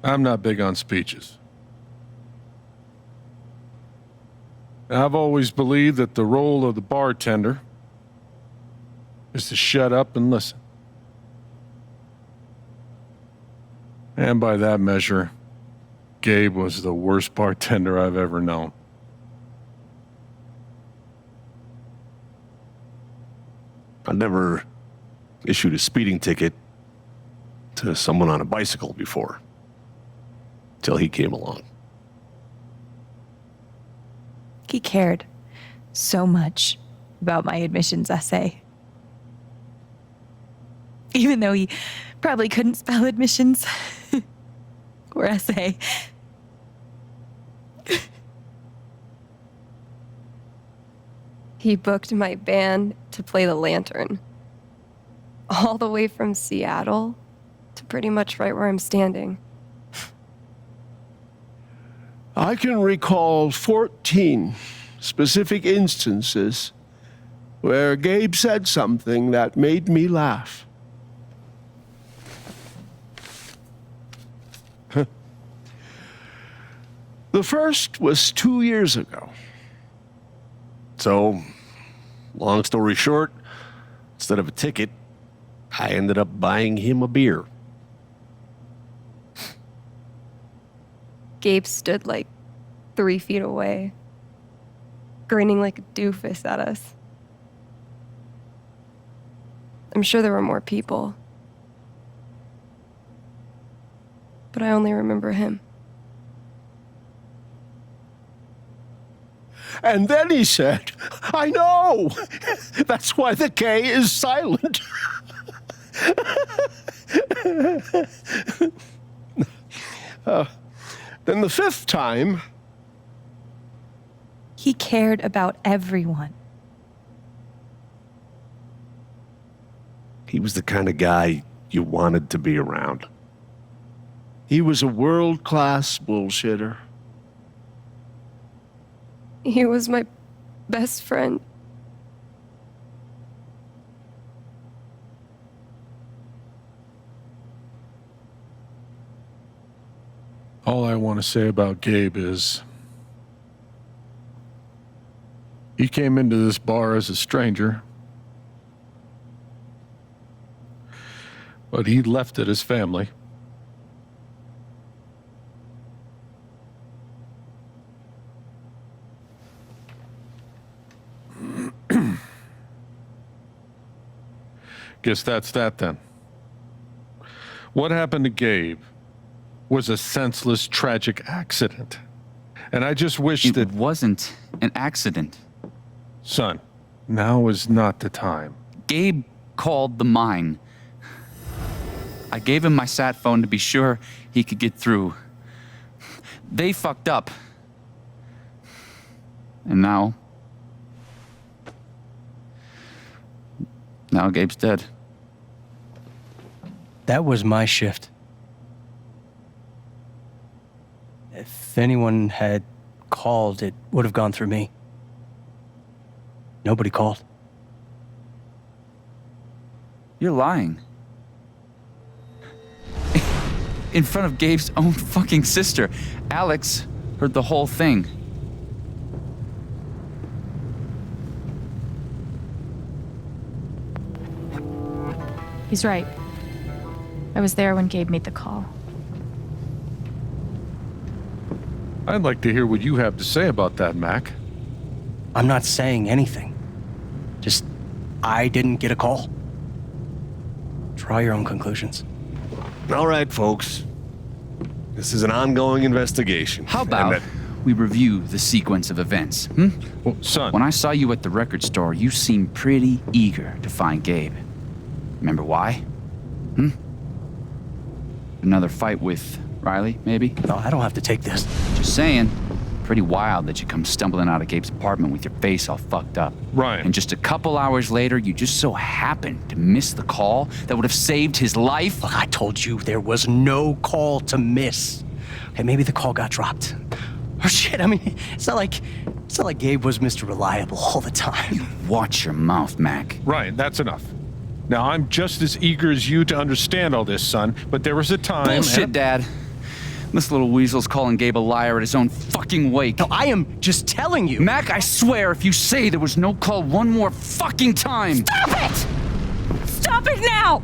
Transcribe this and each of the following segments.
I'm not big on speeches. I've always believed that the role of the bartender is to shut up and listen. And by that measure, Gabe was the worst bartender I've ever known. I never issued a speeding ticket to someone on a bicycle before, till he came along. He cared so much about my admissions essay. Even though he probably couldn't spell admissions or essay. He booked my band to play the Lantern. All the way from Seattle to pretty much right where I'm standing. I can recall 14 specific instances where Gabe said something that made me laugh. The first was 2 years ago. So, long story short, instead of a ticket, I ended up buying him a beer. Gabe stood like 3 feet away, grinning like a doofus at us. I'm sure there were more people, but I only remember him. And then he said, I know! That's why the K is silent. Then the fifth time... He cared about everyone. He was the kind of guy you wanted to be around. He was a world-class bullshitter. He was my best friend. All I want to say about Gabe is he came into this bar as a stranger, but he left it as family. Guess that's that then. What happened to Gabe was a senseless, tragic accident. And I just wish It that... wasn't an accident. Son, now is not the time. Gabe called the mine. I gave him my sat phone to be sure he could get through. They fucked up. And now Gabe's dead. That was my shift. If anyone had called, it would have gone through me. Nobody called. You're lying. In front of Gabe's own fucking sister. Alex heard the whole thing. He's right. I was there when Gabe made the call. I'd like to hear what you have to say about that, Mac. I'm not saying anything. Just, I didn't get a call. Draw your own conclusions. All right, folks. This is an ongoing investigation. How about we review the sequence of events, Well, son... When I saw you at the record store, you seemed pretty eager to find Gabe. Remember why? Another fight with Riley, maybe? No, I don't have to take this. Just saying. Pretty wild that you come stumbling out of Gabe's apartment with your face all fucked up. Ryan. And just a couple hours later, you just so happened to miss the call that would have saved his life. Look, I told you there was no call to miss. Hey, maybe the call got dropped. Oh shit, I mean, it's not like Gabe was Mr. Reliable all the time. Watch your mouth, Mac. Ryan, that's enough. Now, I'm just as eager as you to understand all this, son, but there was a time... Bullshit, Dad. This little weasel's calling Gabe a liar at his own fucking wake. No, I am just telling you. Mac, I swear, if you say there was no call one more fucking time. Stop it! Stop it now!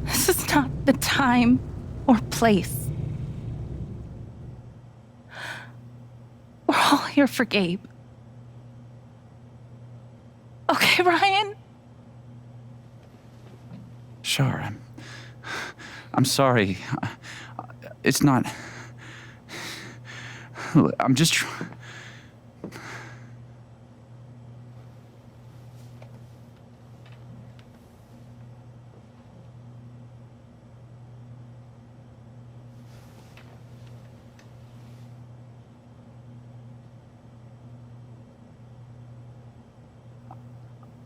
This is not the time or place. We're all here for Gabe. Okay, Ryan? Sure, I'm sorry. It's not. I'm just.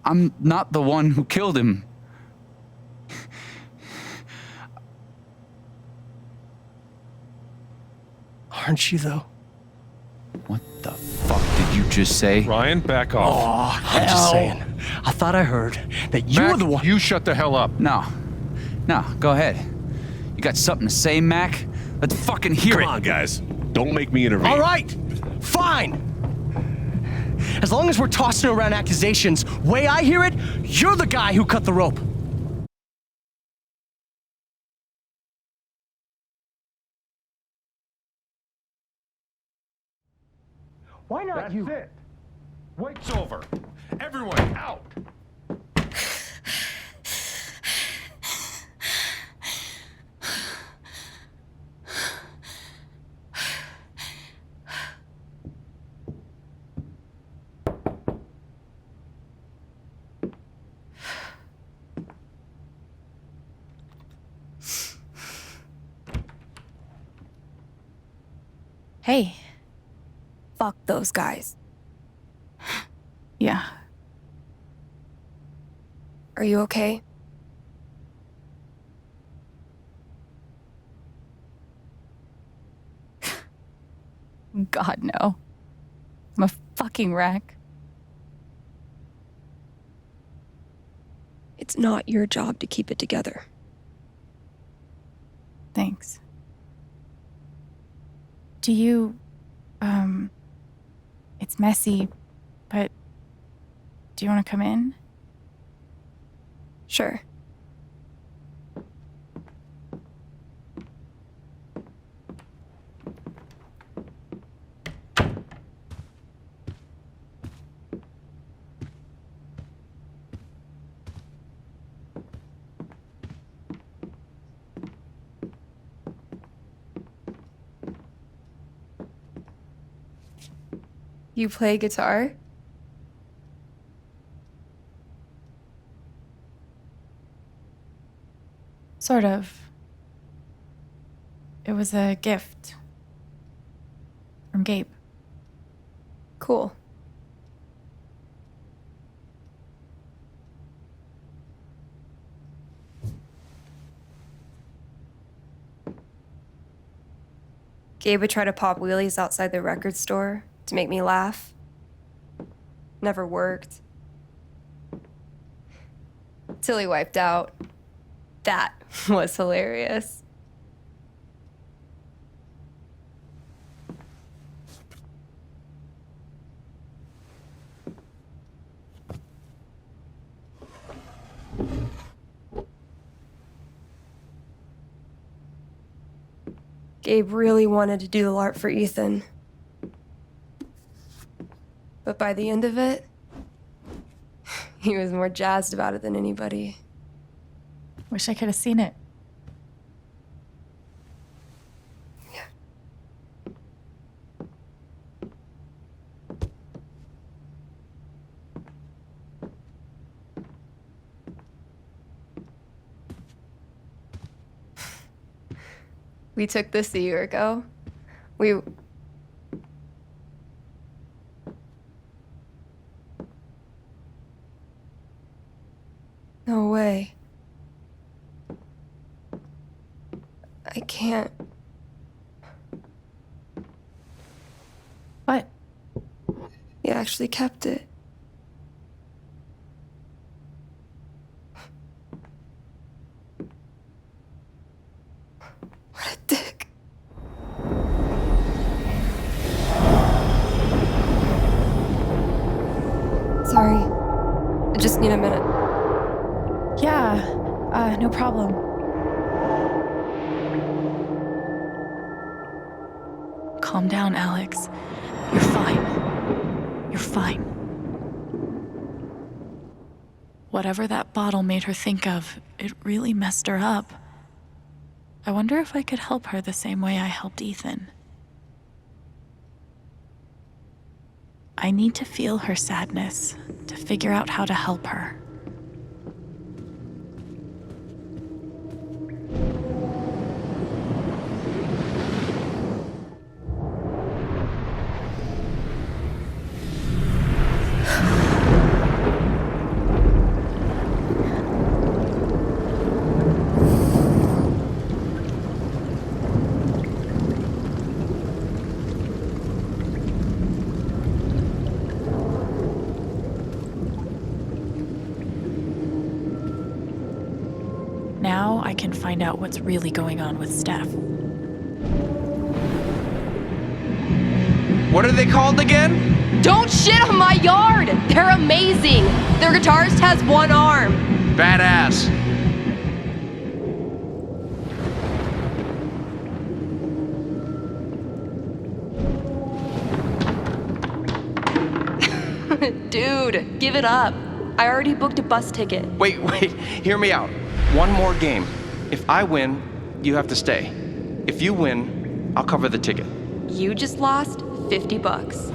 I'm not the one who killed him. Aren't you, though? What the fuck did you just say? Ryan, back off. I'm just saying. I thought I heard that you Mac, were the one. you shut the hell up. No, go ahead. You got something to say, Mac? Let's fucking hear Come it. on, guys. Don't make me intervene. All right, fine. As long as we're tossing around accusations, way I hear it, you're the guy who cut the rope. Why not you? it. Wake's over. Everyone out. Hey. Fuck those guys. Yeah. Are you okay? God, no. I'm a fucking wreck. It's not your job to keep it together. Thanks. Do you, it's messy, but do you want to come in? Sure. You play guitar? Sort of. It was a gift from Gabe. Cool. Gabe would try to pop wheelies outside the record store to make me laugh. Never worked. Till he wiped out. That was hilarious. Gabe really wanted to do the LARP for Ethan. But by the end of it, he was more jazzed about it than anybody. Wish I could have seen it. Yeah. We took this a year ago. No way. I can't. What? He actually kept it. just need a minute. Yeah, no problem. Calm down, Alex. You're fine. You're fine. Whatever that bottle made her think of, it really messed her up. I wonder if I could help her the same way I helped Ethan. I need to feel her sadness to figure out how to help her. Now I can find out what's really going on with Steph. What are they called again? Don't shit on my yard! They're amazing! Their guitarist has one arm. Badass. Dude, give it up. I already booked a bus ticket. Wait, hear me out. One more game. If I win, you have to stay. If you win, I'll cover the ticket. You just lost $50.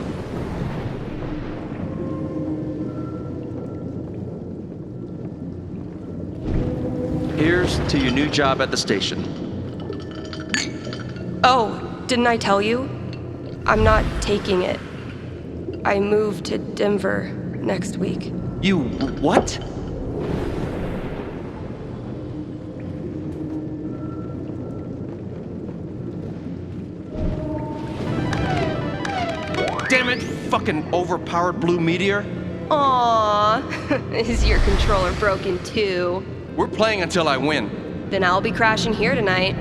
Here's to your new job at the station. Oh, didn't I tell you? I'm not taking it. I move to Denver next week. You what? Damn it, fucking overpowered blue meteor. Aww, is your controller broken too? We're playing until I win. Then I'll be crashing here tonight.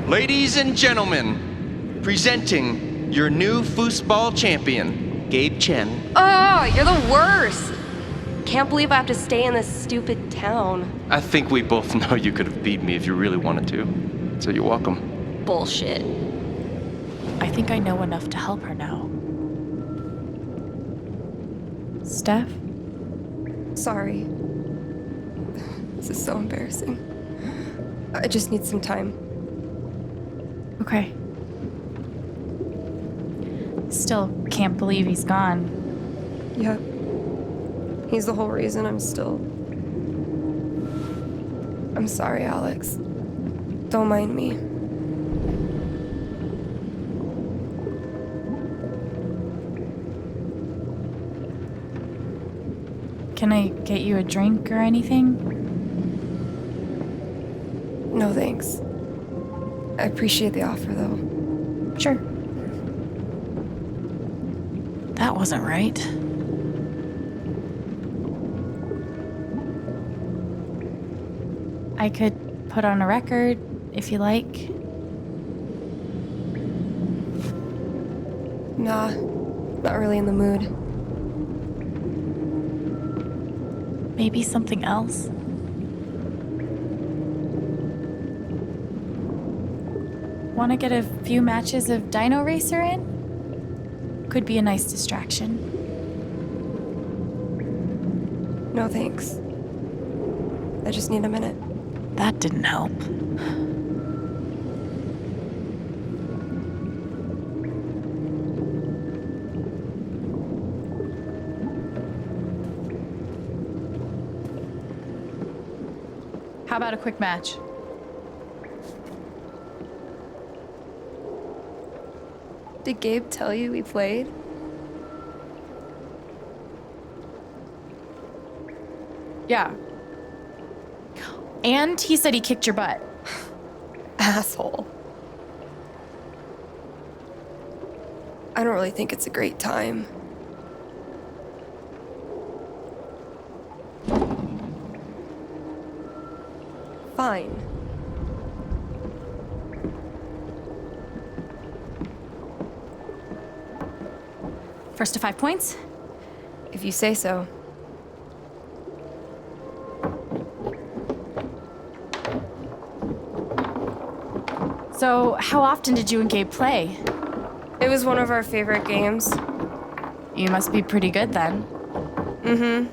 Ladies and gentlemen, presenting your new foosball champion, Gabe Chen. Oh, you're the worst. Can't believe I have to stay in this stupid town. I think we both know you could have beat me if you really wanted to. So you're welcome. Bullshit. I think I know enough to help her now. Steph? Sorry. This is so embarrassing. I just need some time. Okay. Still can't believe he's gone. Yep. He's the whole reason I'm still... I'm sorry, Alex. Don't mind me. Can I get you a drink or anything? No thanks. I appreciate the offer, though. Sure. That wasn't right. I could put on a record if you like. Nah, not really in the mood. Maybe something else. Want to get a few matches of Dino Racer in? Could be a nice distraction. No thanks. I just need a minute. That didn't help. How about a quick match? Did Gabe tell you we played? Yeah. And he said he kicked your butt. Asshole. I don't really think it's a great time. Fine. First to 5 points? If you say so. So, how often did you and Gabe play? It was one of our favorite games. You must be pretty good then. Mm-hmm.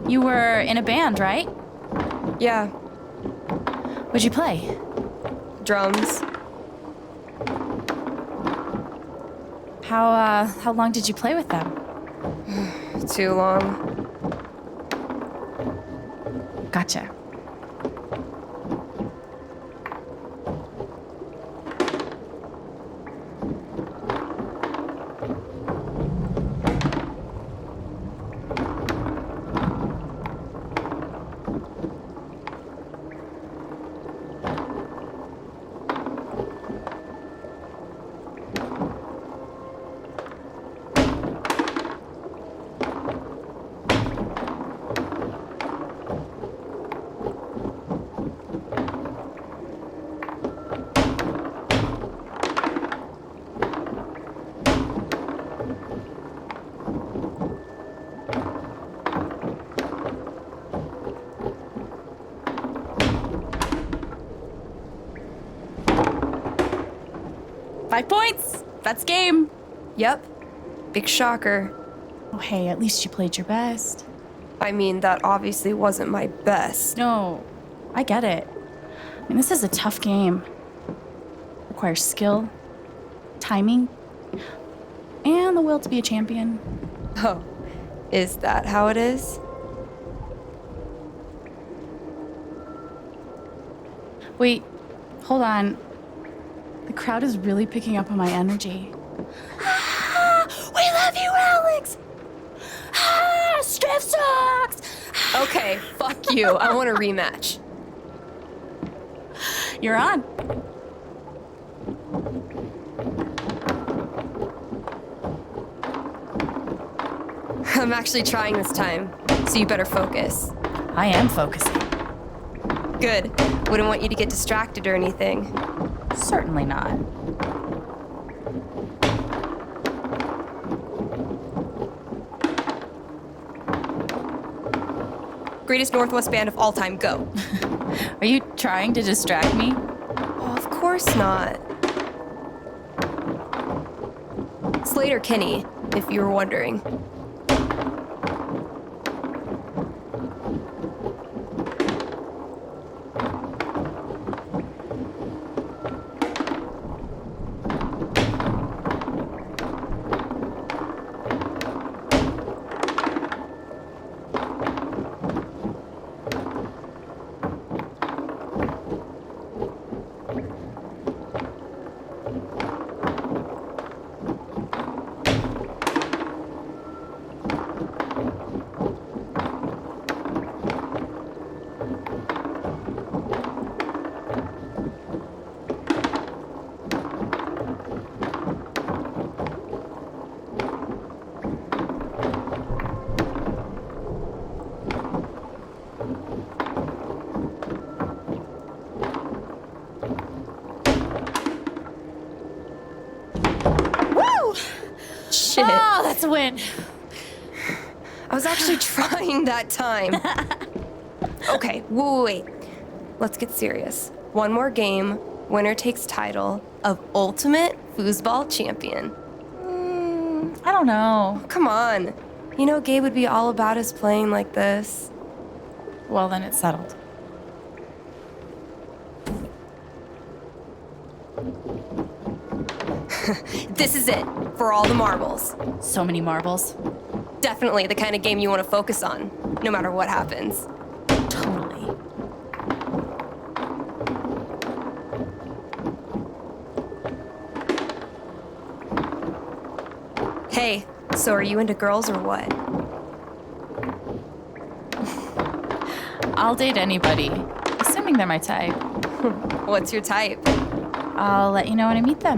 You were in a band, right? Yeah, What'd you play? drums. How long did you play with them? Too long. Gotcha. Five points! That's game! Yep. Big shocker. Oh, hey, at least you played your best. I mean, that obviously wasn't my best. No, I get it. I mean, this is a tough game. Requires skill, timing, and the will to be a champion. Oh, is that how it is? Wait, hold on. The crowd is really picking up on my energy. We love you, Alex! Striff sucks! Okay, fuck you. I want a rematch. You're on. I'm actually trying this time, so you better focus. I am focusing. Good. Wouldn't want you to get distracted or anything. Certainly not. Greatest Northwest band of all time, go. Are you trying to distract me? Oh, of course not. Slater Kinney, if you were wondering. Shit. Oh, that's a win. I was actually trying that time. Okay, wait. Let's get serious. One more game, winner takes title of Ultimate Foosball Champion. I don't know. Come on. You know Gabe would be all about us playing like this. Well, then it's settled. This is it, for all the marbles. So many marbles. Definitely the kind of game you want to focus on, no matter what happens. Totally. Hey, so are you into girls or what? I'll date anybody, assuming they're my type. What's your type? I'll let you know when I meet them.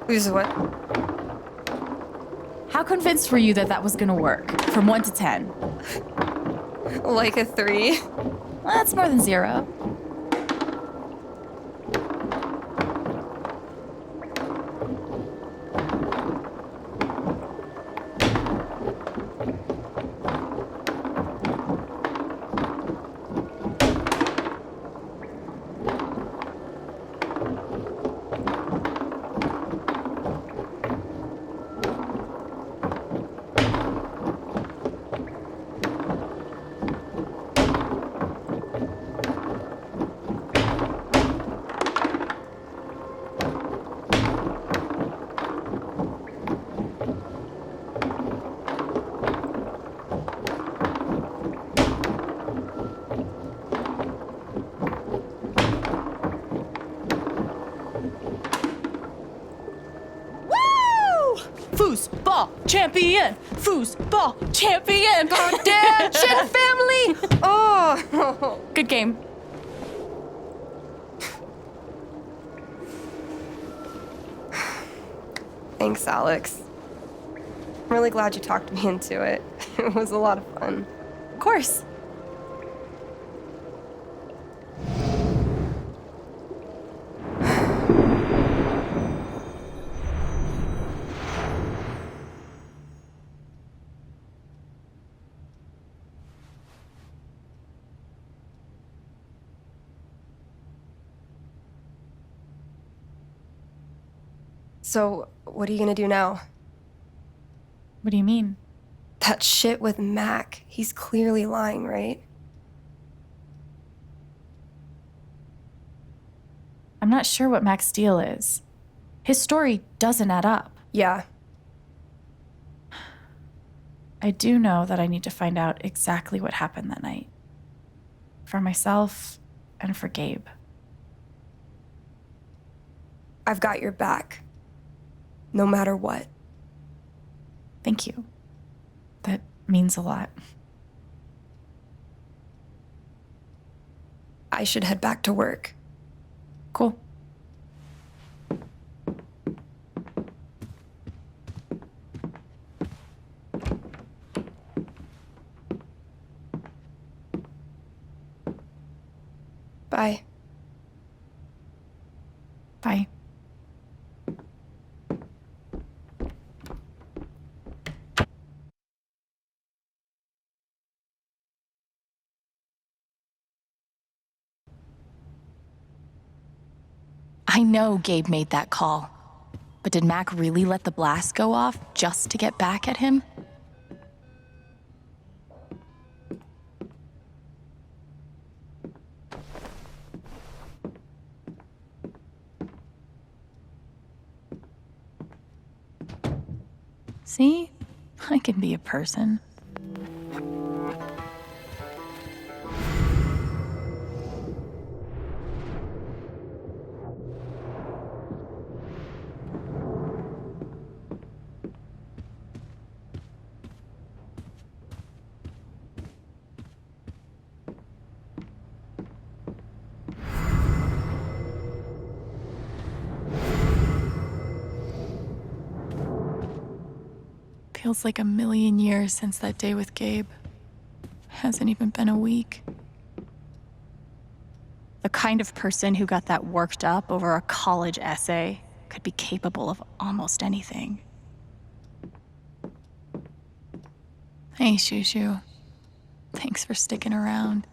Who's what? How convinced were you that that was gonna work? From 1 to 10? Like a 3. Well, that's more than 0. Foosball champion! Foosball champion! Damn shit, family! Oh! Good game. Thanks, Alex. I'm really glad you talked me into it. It was a lot of fun. Of course. So, what are you gonna do now? What do you mean? That shit with Mac. He's clearly lying, right? I'm not sure what Mac's deal is. His story doesn't add up. Yeah. I do know that I need to find out exactly what happened that night. For myself and for Gabe. I've got your back. No matter what. Thank you. That means a lot. I should head back to work. Cool. Bye. Bye. I know Gabe made that call. But did Mac really let the blast go off just to get back at him? See? I can be a person. Feels like a million years since that day with Gabe. Hasn't even been a week. The kind of person who got that worked up over a college essay could be capable of almost anything. Hey, Shushu. Thanks for sticking around.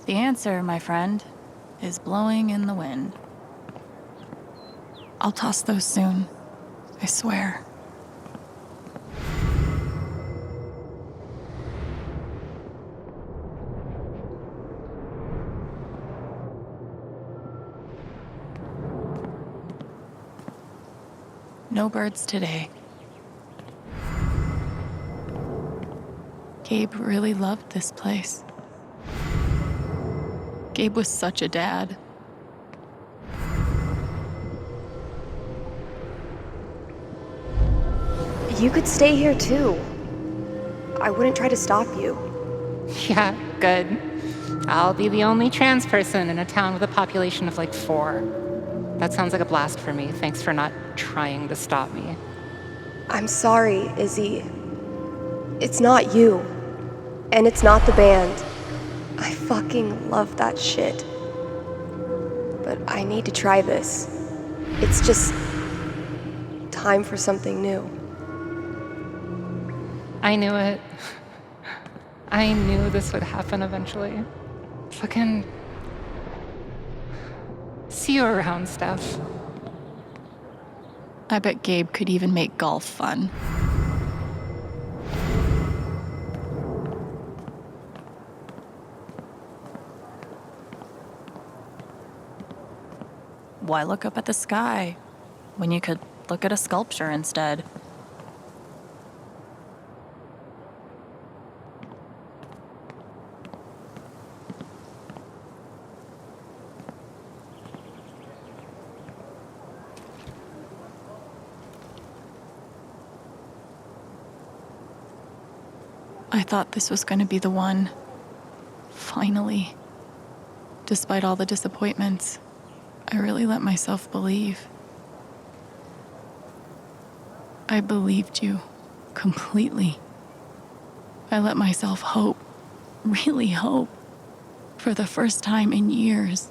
The answer, my friend, is blowing in the wind. I'll toss those soon, I swear. No birds today. Gabe really loved this place. Gabe was such a dad. You could stay here too. I wouldn't try to stop you. Yeah, good. I'll be the only trans person in a town with a population of like 4. That sounds like a blast for me. Thanks for not trying to stop me. I'm sorry, Izzy. It's not you. And it's not the band. I fucking love that shit. But I need to try this. It's just time for something new. I knew it. I knew this would happen eventually. Fucking... See you around, Steph. I bet Gabe could even make golf fun. Why look up at the sky when you could look at a sculpture instead? I thought this was going to be the one. Finally. Despite all the disappointments, I really let myself believe. I believed you completely. I let myself hope, really hope, for the first time in years.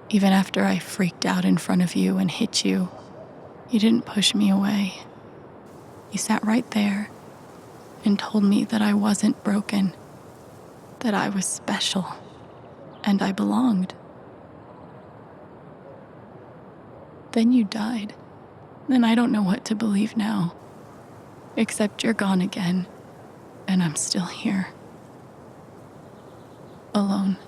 Even after I freaked out in front of you and hit you, you didn't push me away. You sat right there and told me that I wasn't broken, that I was special, and I belonged. Then you died, and I don't know what to believe now, except you're gone again, and I'm still here, alone.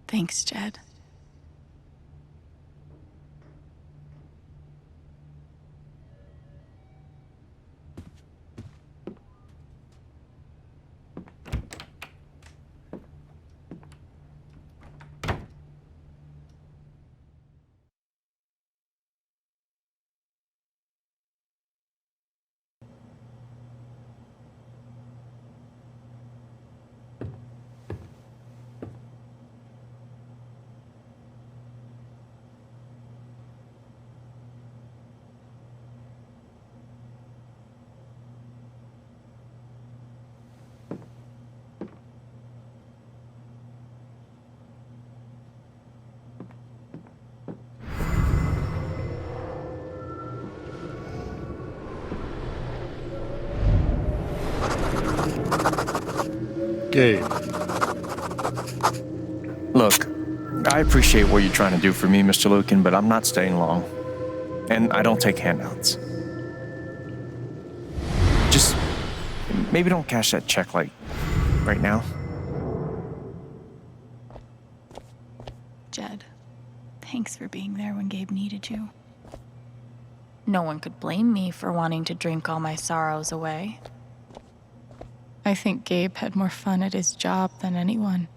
Thanks, Jed. Gabe. Look, I appreciate what you're trying to do for me, Mr. Lucan, but I'm not staying long. And I don't take handouts. Just maybe don't cash that check, like, right now. Jed, thanks for being there when Gabe needed you. No one could blame me for wanting to drink all my sorrows away. I think Gabe had more fun at his job than anyone.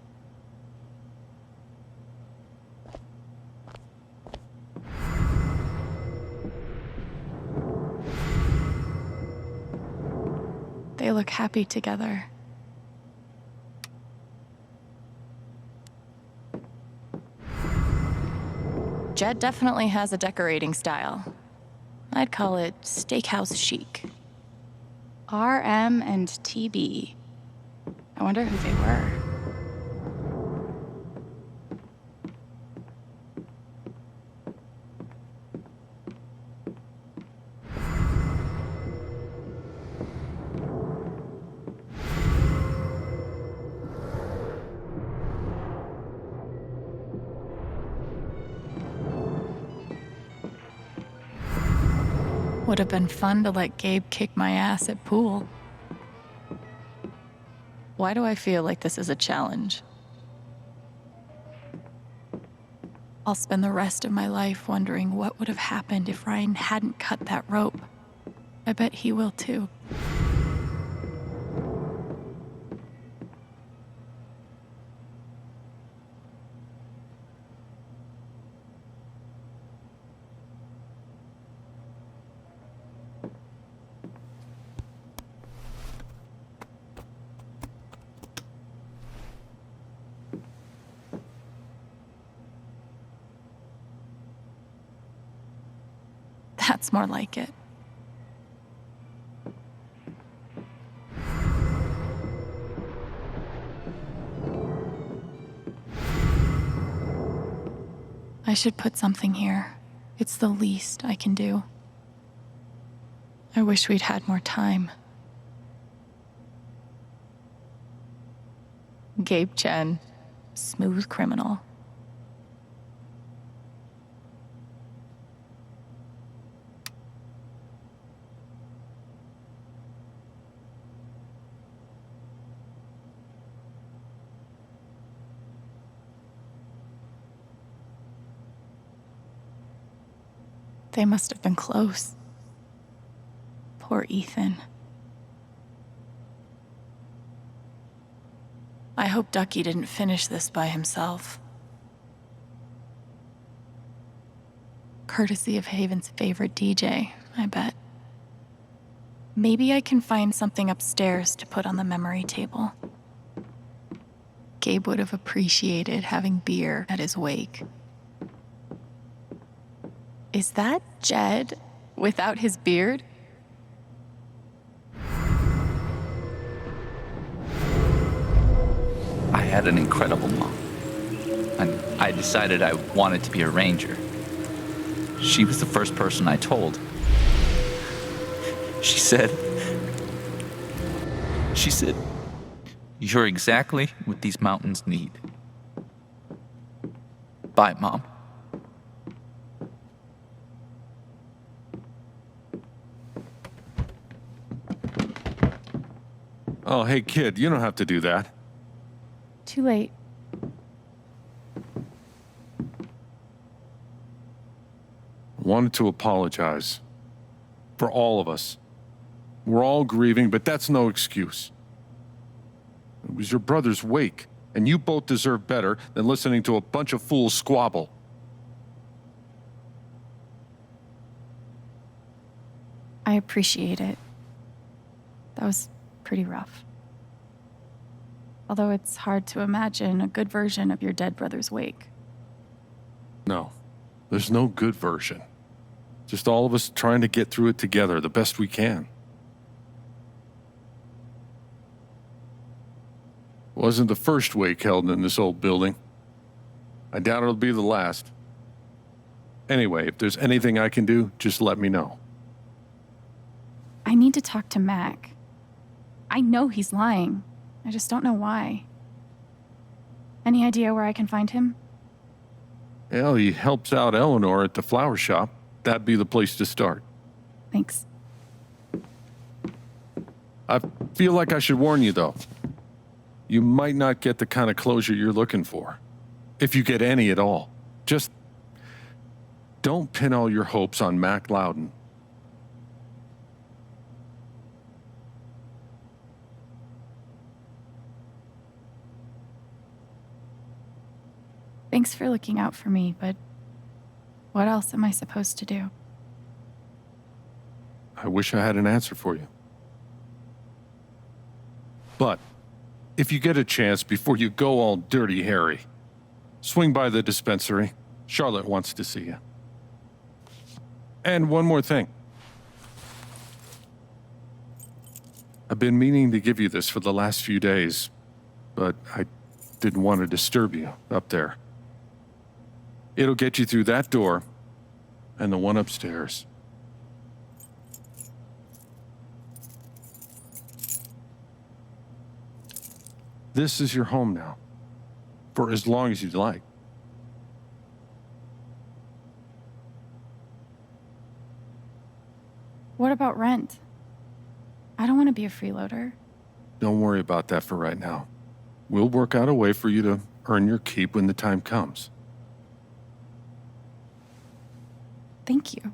They look happy together. Jed definitely has a decorating style. I'd call it steakhouse chic. RM and TB. I wonder who they were. Would have been fun to let Gabe kick my ass at pool. Why do I feel like this is a challenge? I'll spend the rest of my life wondering what would have happened if Ryan hadn't cut that rope. I bet he will too. That's more like it. I should put something here. It's the least I can do. I wish we'd had more time. Gabe Chen, smooth criminal. They must have been close. Poor Ethan. I hope Ducky didn't finish this by himself. Courtesy of Haven's favorite DJ, I bet. Maybe I can find something upstairs to put on the memory table. Gabe would have appreciated having beer at his wake. Is that Jed without his beard? I had an incredible mom. And I decided I wanted to be a ranger. She was the first person I told. She said, "You're exactly what these mountains need." Bye, Mom. Oh, hey, kid, you don't have to do that. Too late. Wanted to apologize. For all of us. We're all grieving, but that's no excuse. It was your brother's wake, and you both deserve better than listening to a bunch of fools squabble. I appreciate it. That was pretty rough. Although it's hard to imagine a good version of your dead brother's wake. No, there's no good version. Just all of us trying to get through it together the best we can. Wasn't the first wake held in this old building. I doubt it'll be the last. Anyway, if there's anything I can do, just let me know. I need to talk to Mac. I know he's lying. I just don't know why. Any idea where I can find him? Well, he helps out Eleanor at the flower shop. That'd be the place to start. Thanks. I feel like I should warn you, though. You might not get the kind of closure you're looking for. If you get any at all. Just don't pin all your hopes on Mac Loudon. Thanks for looking out for me, but what else am I supposed to do? I wish I had an answer for you. But if you get a chance before you go all Dirty Harry, swing by the dispensary. Charlotte wants to see you. And one more thing. I've been meaning to give you this for the last few days, but I didn't want to disturb you up there. It'll get you through that door and the one upstairs. This is your home now, for as long as you'd like. What about rent? I don't want to be a freeloader. Don't worry about that for right now. We'll work out a way for you to earn your keep when the time comes. Thank you.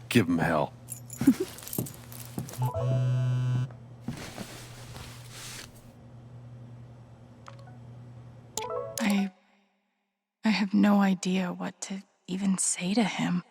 Give 'em hell. I have no idea what to even say to him.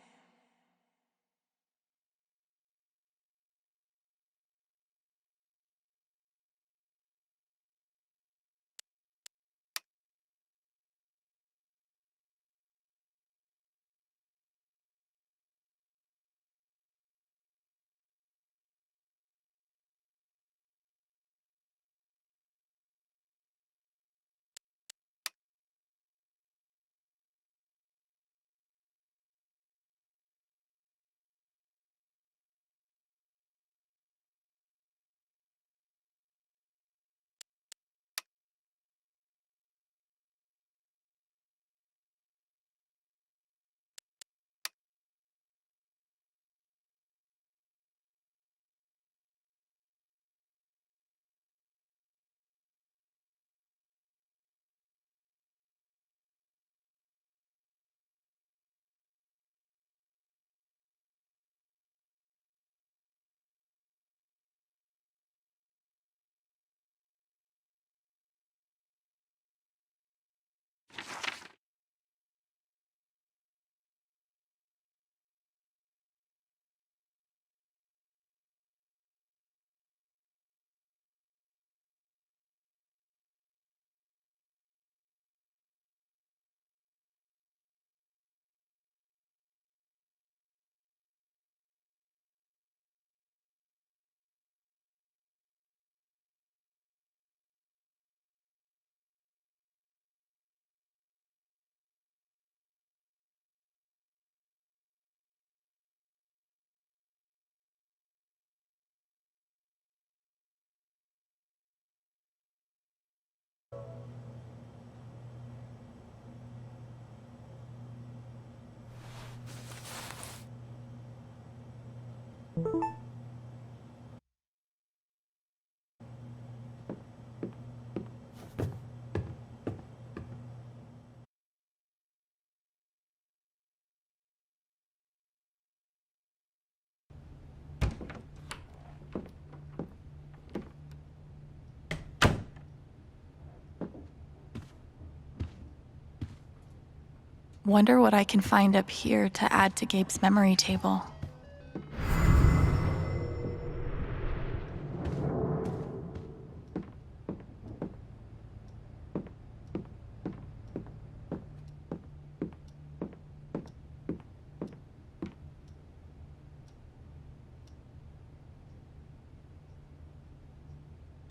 Wonder what I can find up here to add to Gabe's memory table.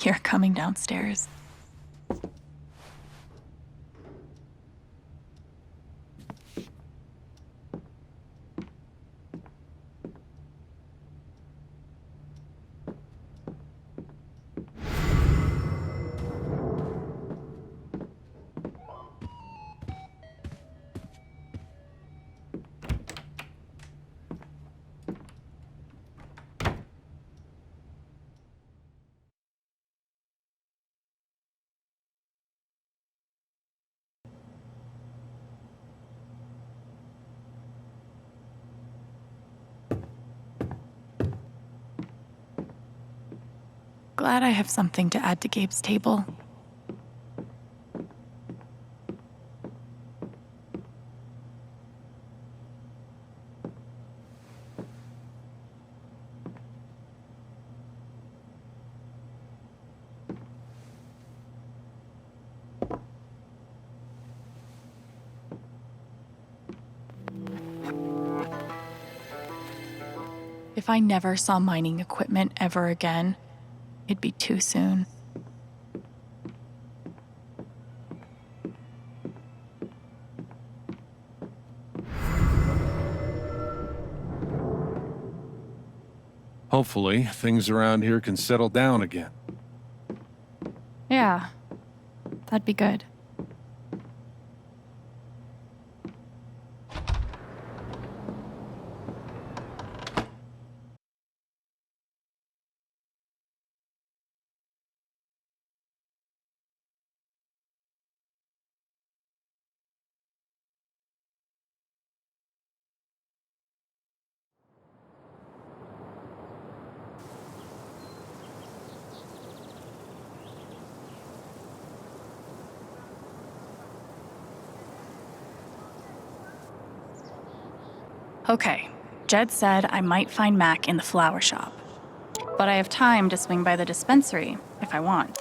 You're coming downstairs. glad I have something to add to Gabe's table. If I never saw mining equipment ever again, it'd be too soon. Hopefully, things around here can settle down again. Yeah, that'd be good. Okay, Jed said I might find Mac in the flower shop. But I have time to swing by the dispensary if I want.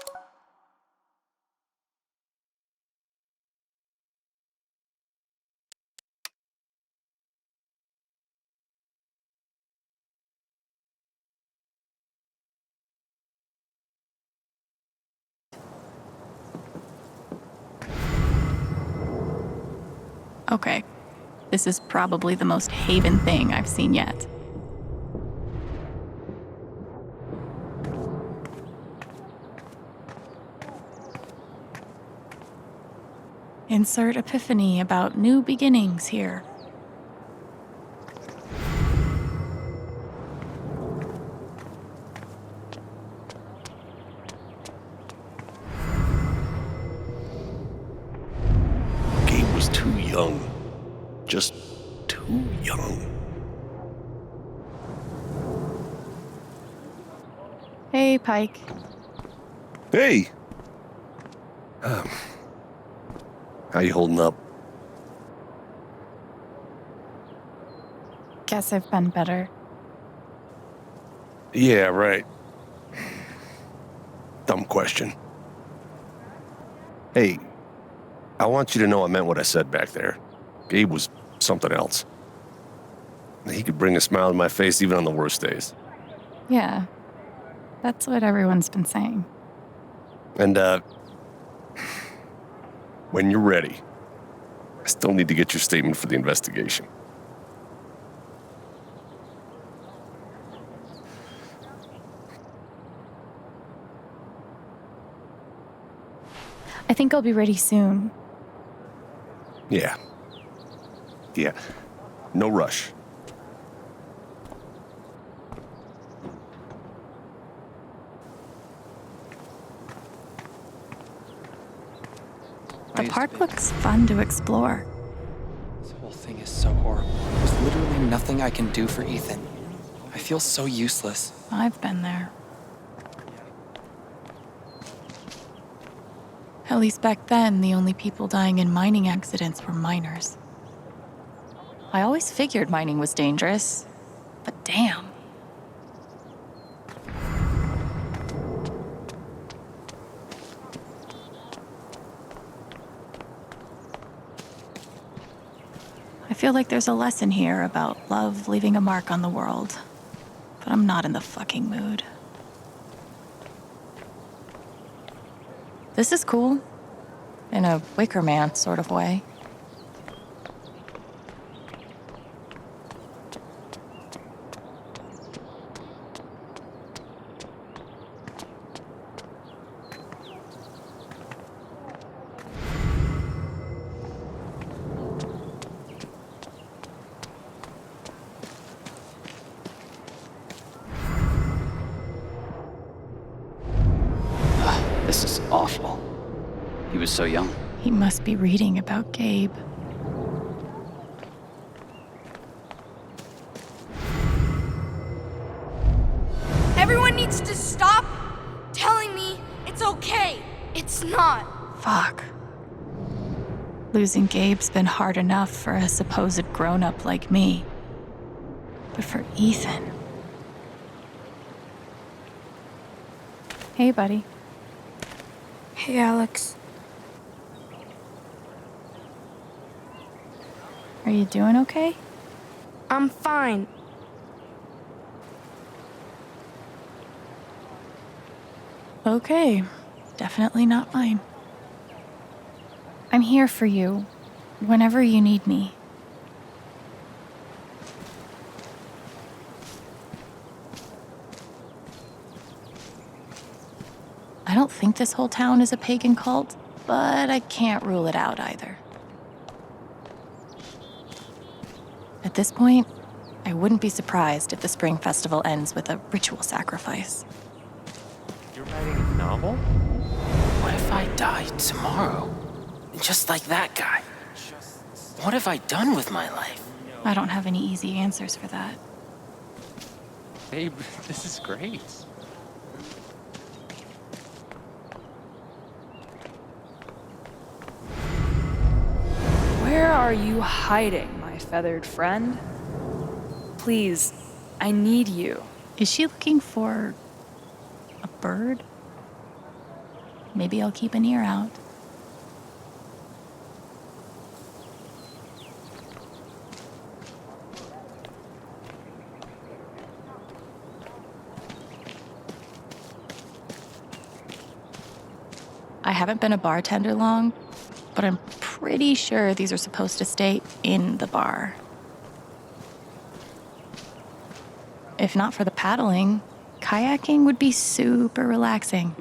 Okay, this is probably the most Haven thing I've seen yet. Insert epiphany about new beginnings here. Gabe was too young. Just too young. Hey, Pike. Hey! How you holding up? Guess I've been better. Yeah, right. Dumb question. Hey, I want you to know I meant what I said back there. Gabe was something else. He could bring a smile to my face even on the worst days. Yeah, that's what everyone's been saying. And, when you're ready, I still need to get your statement for the investigation. I think I'll be ready soon. Yeah. Yeah. No rush. The park looks fun to explore. This whole thing is so horrible. There's literally nothing I can do for Ethan. I feel so useless. I've been there. At least back then, the only people dying in mining accidents were miners. I always figured mining was dangerous, but damn. I feel like there's a lesson here about love leaving a mark on the world, but I'm not in the fucking mood. This is cool, in a Wicker Man sort of way. This is awful. He was so young. He must be reading about Gabe. Everyone needs to stop, Fuck. Losing Gabe's been hard enough for a supposed grown-up like me. But for Ethan... Hey, buddy. Hey, Alex. Are you doing okay? I'm fine. Okay. Definitely not fine. I'm here for you, whenever you need me. I don't think this whole town is a pagan cult, but I can't rule it out either. At this point, I wouldn't be surprised if the Spring Festival ends with a ritual sacrifice. You're writing a novel? What if I die tomorrow? Just like that guy? What have I done with my life? I don't have any easy answers for that. Babe, this is great. Where are you hiding, my feathered friend? Please, I need you. Is she looking for a bird? Maybe I'll keep an ear out. I haven't been a bartender long, but I'm pretty sure these are supposed to stay in the bar. If not for the paddling, kayaking would be super relaxing.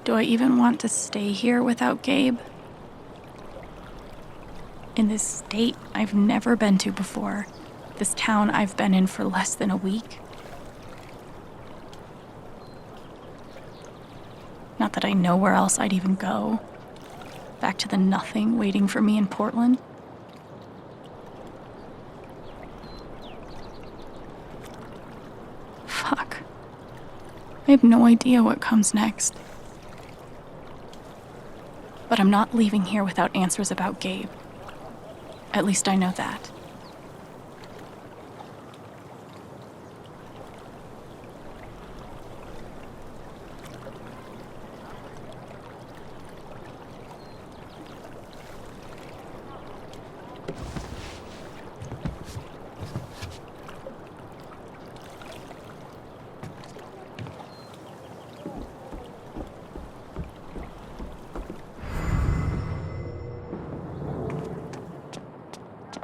Do I even want to stay here without Gabe? In this state I've never been to before. This town I've been in for less than a week. Not that I know where else I'd even go. Back to the nothing waiting for me in Portland. Fuck. I have no idea what comes next. But I'm not leaving here without answers about Gabe. At least I know that.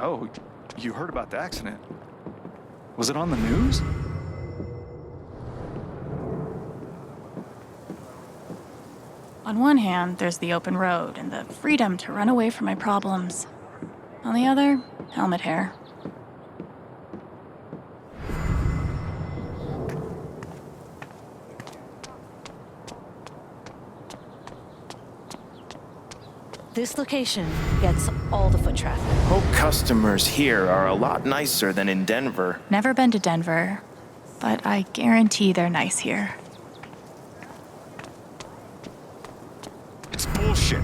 Oh, you heard about the accident. Was it on the news? On one hand, there's the open road and the freedom to run away from my problems. On the other, helmet hair. This location gets all the foot traffic. Hope customers here are a lot nicer than in Denver. Never been to Denver, but I guarantee they're nice here. It's bullshit.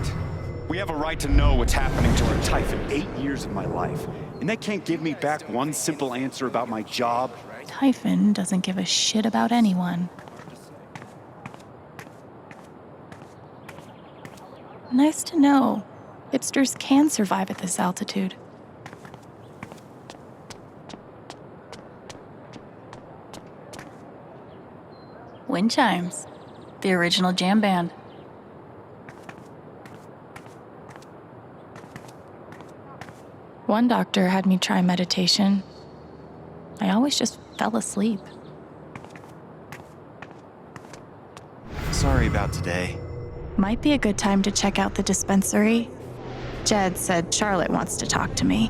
We have a right to know what's happening to our Typhon. 8 years of my life, and they can't give me back one simple answer about my job. Typhon doesn't give a shit about anyone. Nice to know. Hipsters can survive at this altitude. Wind chimes. The original jam band. One doctor had me try meditation. I always just fell asleep. Sorry about today. Might be a good time to check out the dispensary. Jed said Charlotte wants to talk to me.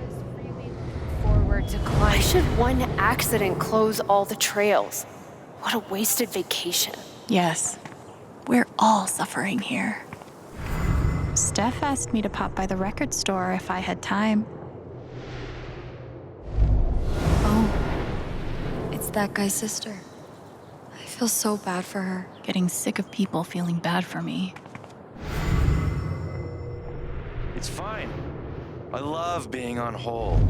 Forward decline. Why should one accident close all the trails? What a wasted vacation. Yes, we're all suffering here. Steph asked me to pop by the record store if I had time. Oh, it's that guy's sister. I feel so bad for her. Getting sick of people feeling bad for me. It's fine. I love being on hold.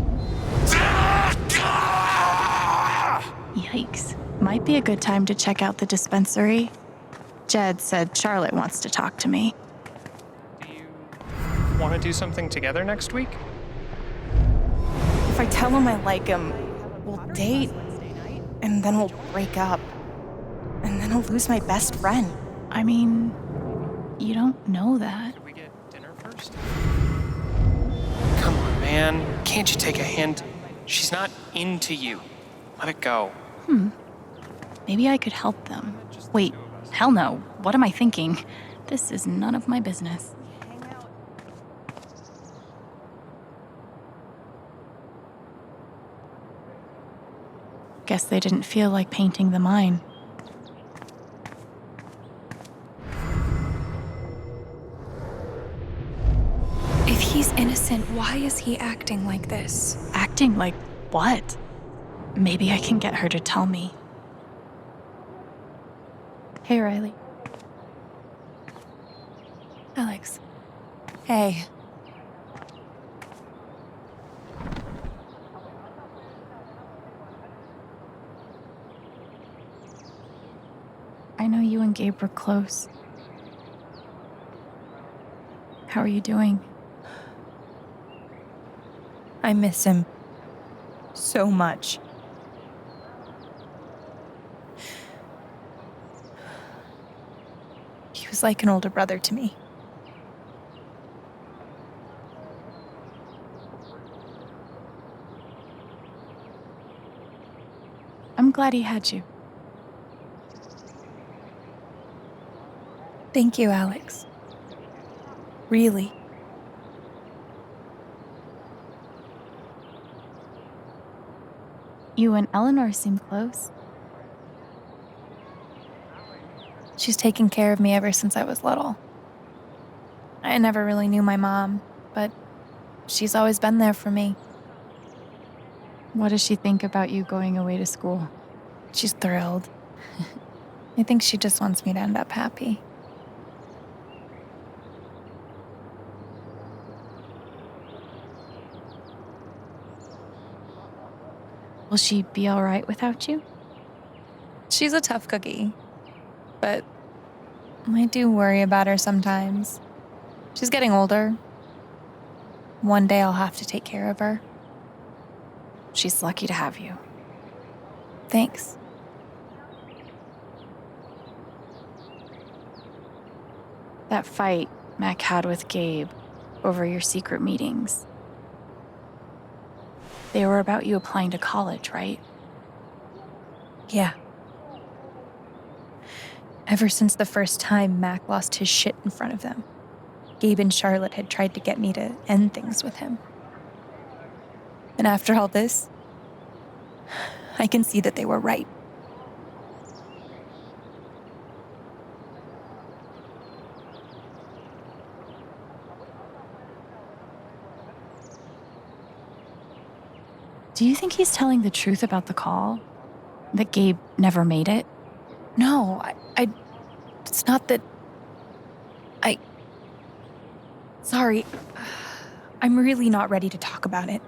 Yikes. Might be a good time to check out the dispensary. Jed said Charlotte wants to talk to me. Want to do something together next week? If I tell him I like him, we'll date, and then we'll break up. And then I'll lose my best friend. I mean, you don't know that. Could we get dinner first? Come on, man. Can't you take a hint? She's not into you. Let it go. Maybe I could help them. Wait, hell no. What am I thinking? This is none of my business. Guess they didn't feel like painting the mine. If he's innocent, why is he acting like this? Acting like what? Maybe I can get her to tell me. Hey, Riley. Alex. Hey. I know you and Gabe were close. How are you doing? I miss him so much. He was like an older brother to me. I'm glad he had you. Thank you, Alex. Really. You and Eleanor seem close. She's taken care of me ever since I was little. I never really knew my mom, but she's always been there for me. What does she think about you going away to school? She's thrilled. I think she just wants me to end up happy. Will she be all right without you? She's a tough cookie, but I do worry about her sometimes. She's getting older. One day I'll have to take care of her. She's lucky to have you. Thanks. That fight Mac had with Gabe over your secret meetings. They were about you applying to college, right? Yeah. Ever since the first time Mac lost his shit in front of them, Gabe and Charlotte had tried to get me to end things with him. And after all this, I can see that they were right. Do you think he's telling the truth about the call? That Gabe never made it? No, it's not that. Sorry. I'm really not ready to talk about it.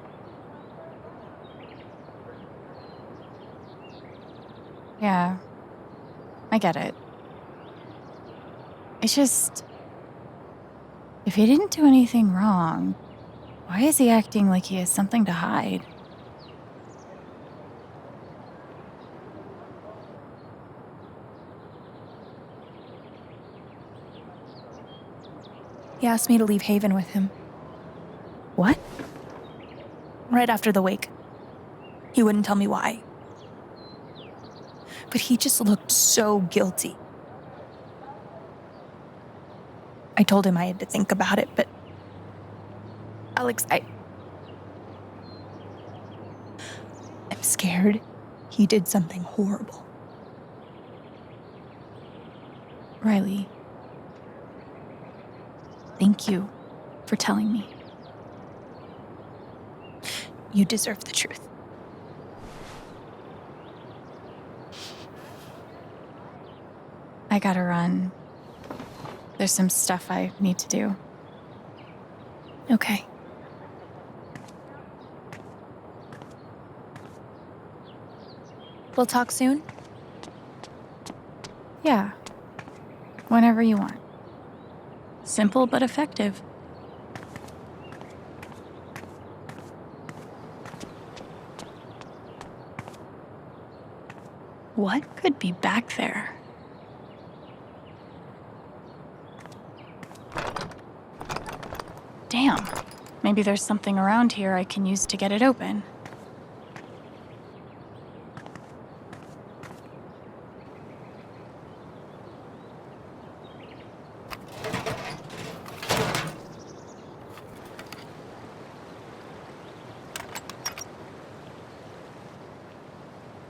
Yeah, I get it. It's just, if he didn't do anything wrong, why is he acting like he has something to hide? He asked me to leave Haven with him. What? Right after the wake. He wouldn't tell me why. But he just looked so guilty. I told him I had to think about it, but Alex, I'm scared he did something horrible. Riley, thank you for telling me. You deserve the truth. I gotta run. There's some stuff I need to do. Okay. We'll talk soon? Yeah. Whenever you want. Simple but effective. What could be back there? Damn. Maybe there's something around here I can use to get it open.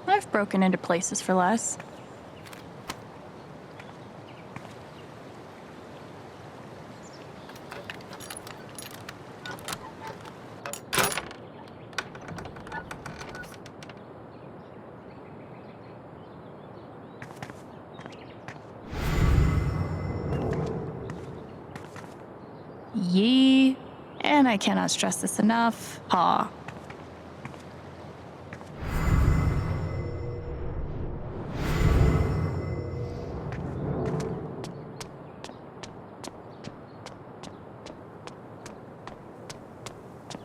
I've broken into places for less. Yee. And I cannot stress this enough. Ha.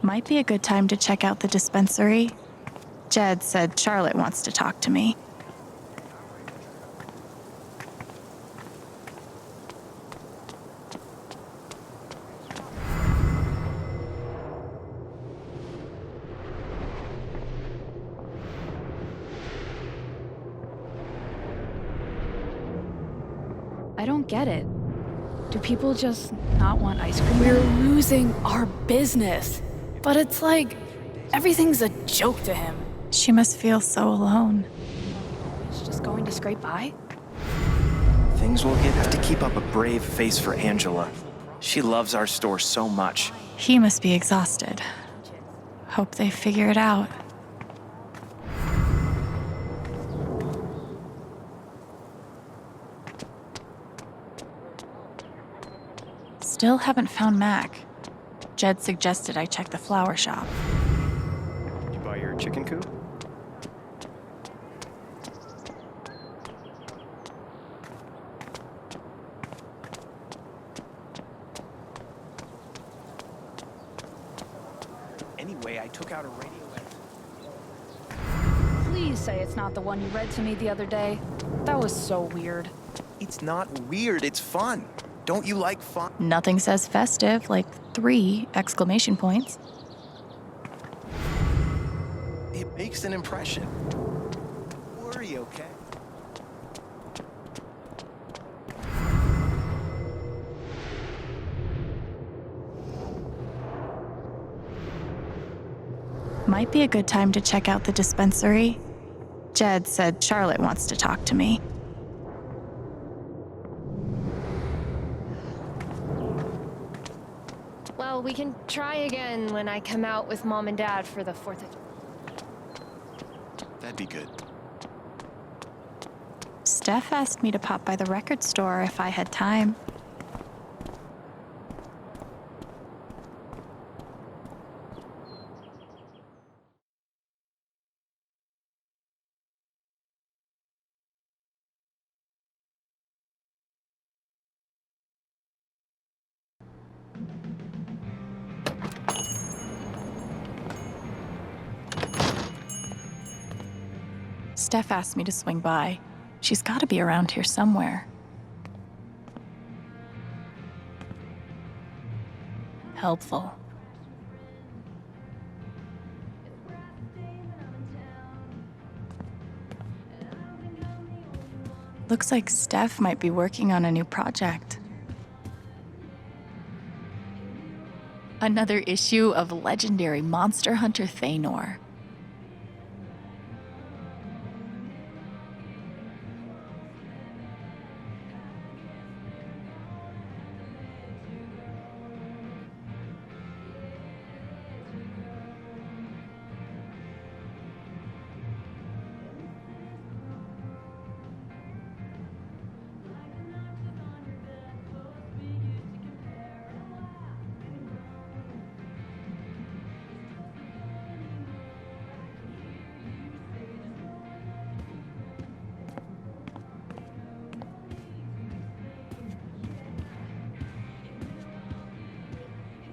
Might be a good time to check out the dispensary. Jed said Charlotte wants to talk to me. I don't get it. Do people just not want ice cream? We're losing our business. But it's like everything's a joke to him. She must feel so alone. He's just going to scrape by? Things will have to keep up a brave face for Angela. She loves our store so much. He must be exhausted. Hope they figure it out. Still haven't found Mac. Jed suggested I check the flower shop. Did you buy your chicken coop? Anyway, I took out a radio. Please say it's not the one you read to me the other day. That was so weird. It's not weird, it's fun. Don't you like fun? Nothing says festive like 3 exclamation points. It makes an impression. Don't worry, okay? Might be a good time to check out the dispensary. Jed said Charlotte wants to talk to me. Well, we can try again when I come out with Mom and Dad for the 4th of... That'd be good. Steph asked me to pop by the record store if I had time. Steph asked me to swing by. She's got to be around here somewhere. Helpful. Looks like Steph might be working on a new project. Another issue of legendary monster hunter Thanor.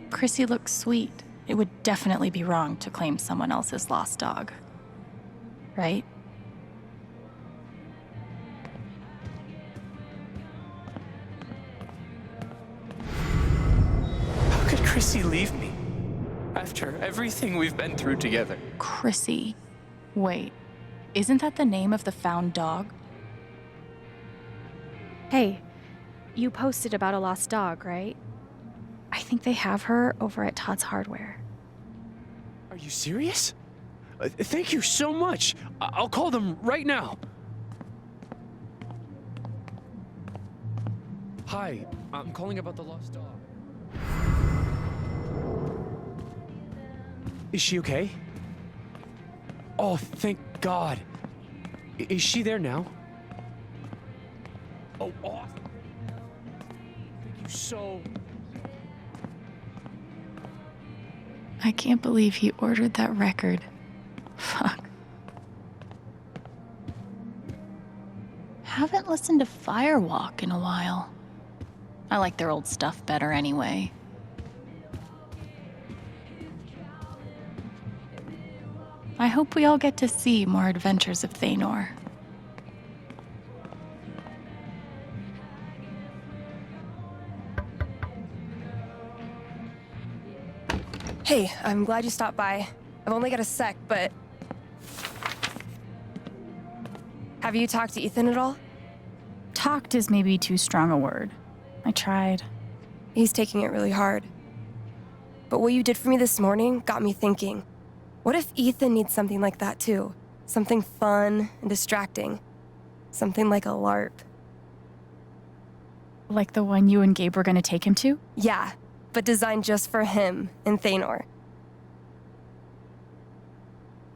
Chrissy looks sweet. It would definitely be wrong to claim someone else's lost dog. Right? How could Chrissy leave me? After everything we've been through together. Chrissy. Wait, isn't that the name of the found dog? Hey, you posted about a lost dog, right? I think they have her over at Todd's Hardware. Are you serious? Thank you so much. I'll call them right now. Hi, I'm calling about the lost dog. Is she okay? Oh, thank God. Is she there now? Oh, awesome. Thank you so... I can't believe he ordered that record. Fuck. Haven't listened to Firewalk in a while. I like their old stuff better anyway. I hope we all get to see more adventures of Thanor. Hey, I'm glad you stopped by. I've only got a sec, but... Have you talked to Ethan at all? Talked is maybe too strong a word. I tried. He's taking it really hard. But what you did for me this morning got me thinking. What if Ethan needs something like that too? Something fun and distracting. Something like a LARP. Like the one you and Gabe were gonna take him to? Yeah, but designed just for him and Thanor.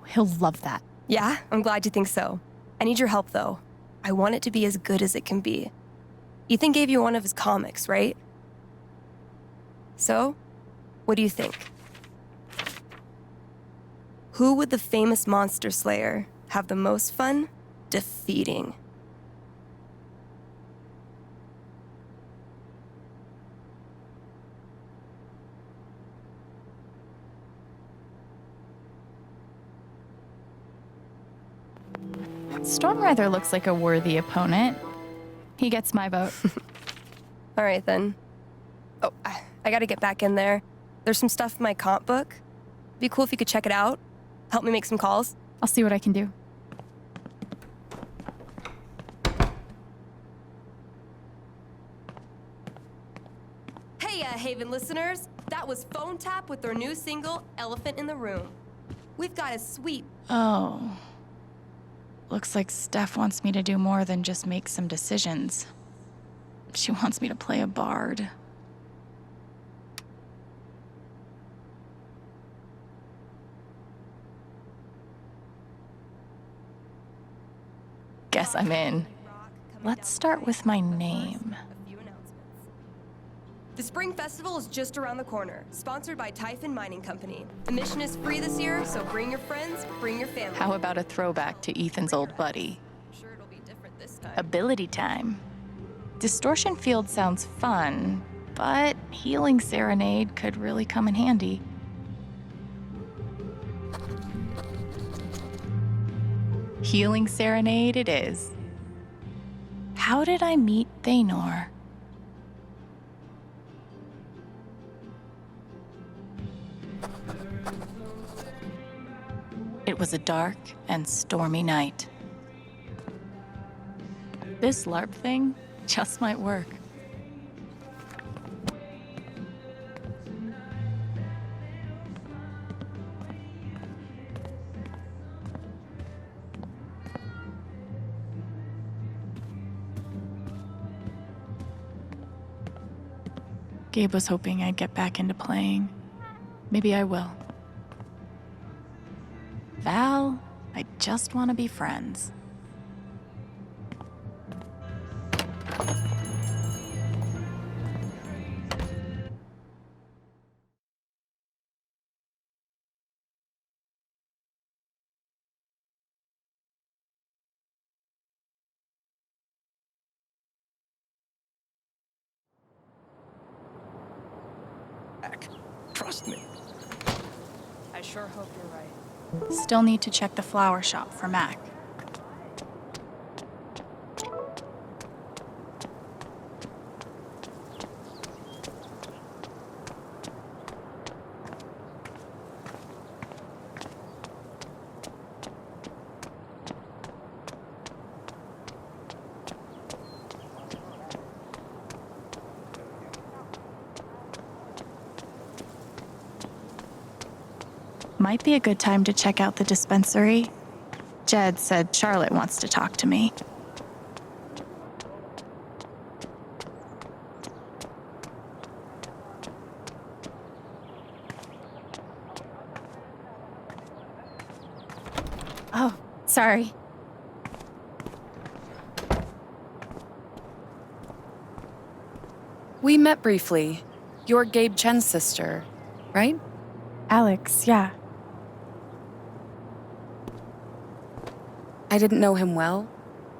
He'll love that. Yeah, I'm glad you think so. I need your help though. I want it to be as good as it can be. Ethan gave you one of his comics, right? So, what do you think? Who would the famous monster slayer have the most fun defeating? Stormrider looks like a worthy opponent. He gets my vote. All right, then. Oh, I gotta get back in there. There's some stuff in my comp book. Be cool if you could check it out. Help me make some calls. I'll see what I can do. Hey, Haven listeners. That was Phone Tap with their new single, Elephant in the Room. We've got a sweet... Oh. Looks like Steph wants me to do more than just make some decisions. She wants me to play a bard. Guess I'm in. Let's start with my name. The Spring Festival is just around the corner, sponsored by Typhon Mining Company. Admission is free this year, so bring your friends, bring your family. How about a throwback to Ethan's old buddy? I'm sure it'll be different this time. Ability time. Distortion Field sounds fun, but Healing Serenade could really come in handy. Healing Serenade it is. How did I meet Thanor? It was a dark and stormy night. This LARP thing just might work. Gabe was hoping I'd get back into playing. Maybe I will. Val, I just want to be friends. Trust me. I sure hope you're right. Still need to check the flower shop for Mac. Might be a good time to check out the dispensary. Jed said Charlotte wants to talk to me. Oh, sorry. We met briefly. You're Gabe Chen's sister, right? Alex, yeah. I didn't know him well,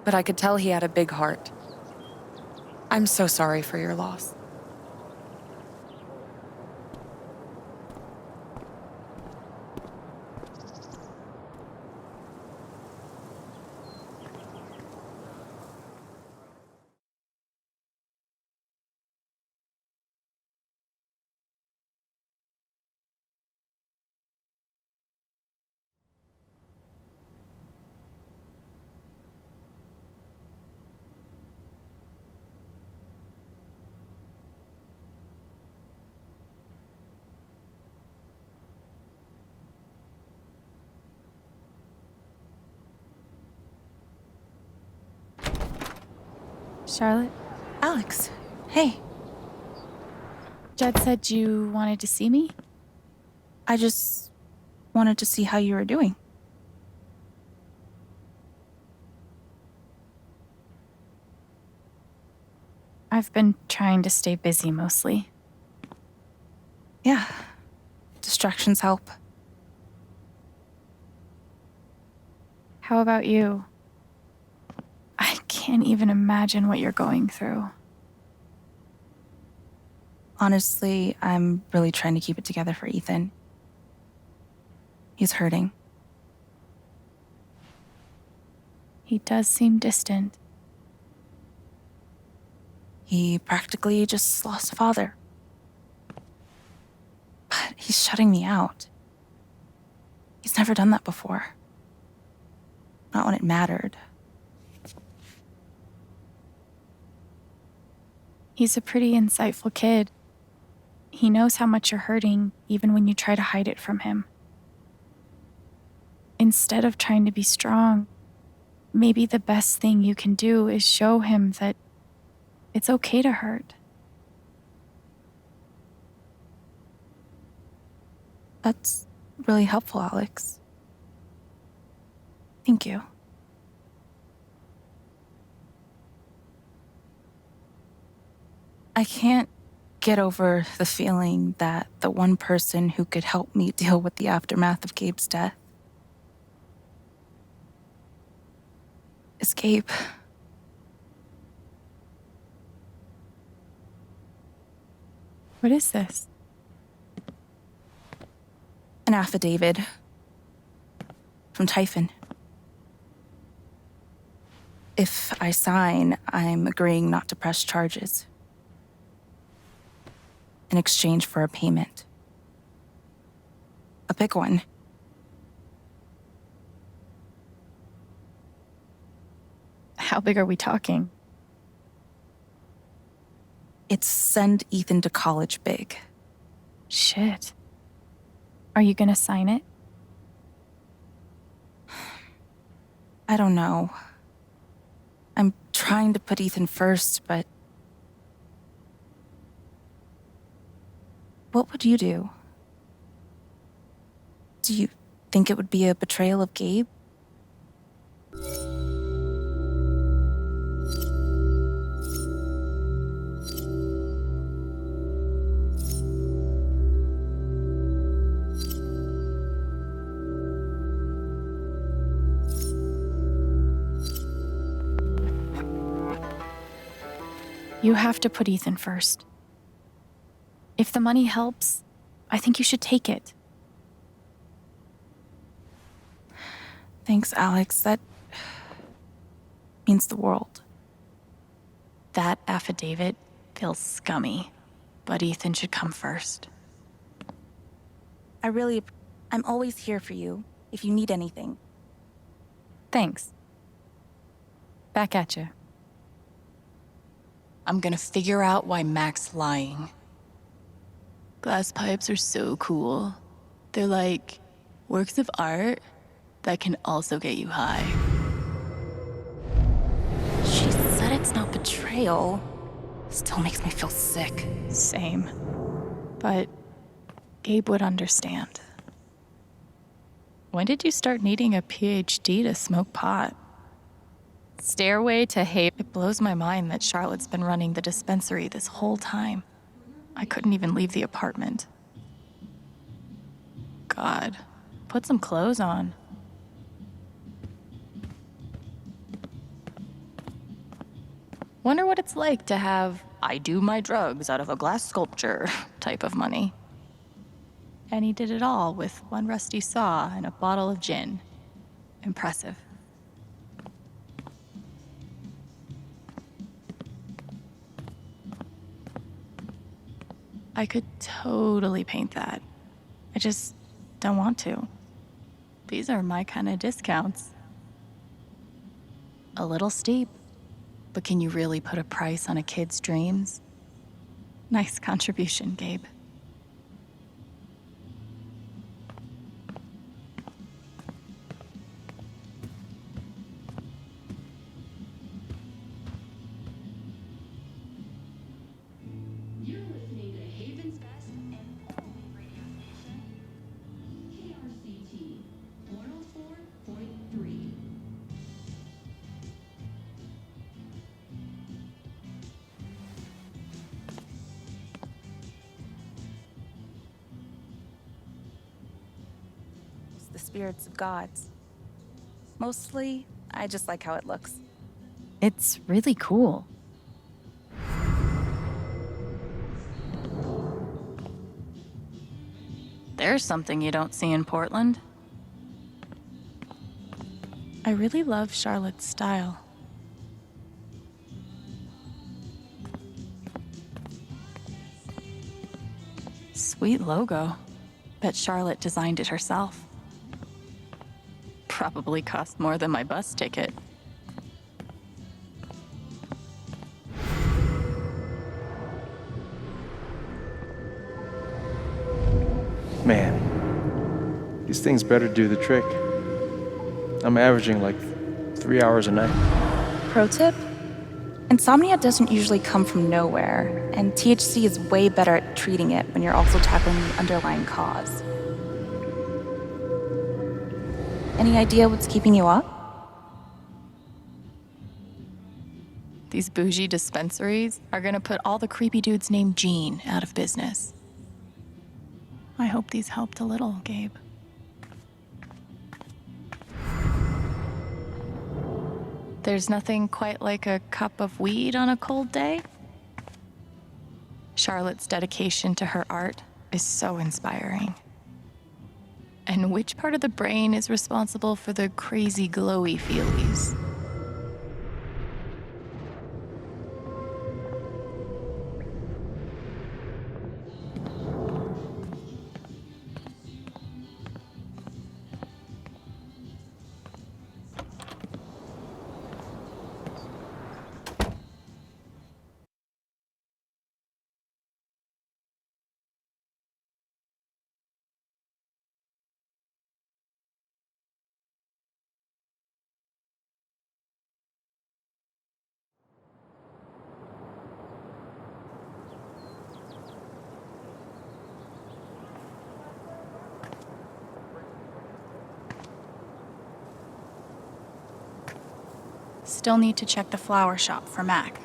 but I could tell he had a big heart. I'm so sorry for your loss. Charlotte? Alex, hey. Jed said you wanted to see me? I just wanted to see how you were doing. I've been trying to stay busy mostly. Yeah, distractions help. How about you? I can't even imagine what you're going through. Honestly, I'm really trying to keep it together for Ethan. He's hurting. He does seem distant. He practically just lost a father. But he's shutting me out. He's never done that before. Not when it mattered. He's a pretty insightful kid. He knows how much you're hurting, even when you try to hide it from him. Instead of trying to be strong, maybe the best thing you can do is show him that it's okay to hurt. That's really helpful, Alex. Thank you. I can't get over the feeling that the one person who could help me deal with the aftermath of Gabe's death is Gabe. What is this? An affidavit from Typhon. If I sign, I'm agreeing not to press charges in exchange for a payment. A big one. How big are we talking? It's send Ethan to college big. Shit. Are you gonna sign it? I don't know. I'm trying to put Ethan first, but what would you do? Do you think it would be a betrayal of Gabe? You have to put Ethan first. If the money helps, I think you should take it. Thanks, Alex. That means the world. That affidavit feels scummy, but Ethan should come first. I'm always here for you if you need anything. Thanks. Back at you. I'm gonna figure out why Mac's lying. Glass pipes are so cool. They're like works of art that can also get you high. She said it's not betrayal. Still makes me feel sick. Same. But Gabe would understand. When did you start needing a PhD to smoke pot? Stairway to Haven. It blows my mind that Charlotte's been running the dispensary this whole time. I couldn't even leave the apartment. God, put some clothes on. Wonder what it's like to have I do my drugs out of a glass sculpture type of money. And he did it all with one rusty saw and a bottle of gin. Impressive. I could totally paint that. I just don't want to. These are my kind of discounts. A little steep, but can you really put a price on a kid's dreams? Nice contribution, Gabe. The spirits of gods. Mostly, I just like how it looks. It's really cool. There's something you don't see in Portland. I really love Charlotte's style. Sweet logo. Bet Charlotte designed it herself. Probably cost more than my bus ticket. Man, these things better do the trick. I'm averaging like 3 hours a night. Pro tip? Insomnia doesn't usually come from nowhere, and THC is way better at treating it when you're also tackling the underlying cause. Any idea what's keeping you up? These bougie dispensaries are gonna put all the creepy dudes named Gene out of business. I hope these helped a little, Gabe. There's nothing quite like a cup of weed on a cold day. Charlotte's dedication to her art is so inspiring. And which part of the brain is responsible for the crazy glowy feelies? Still need to check the flower shop for Mac.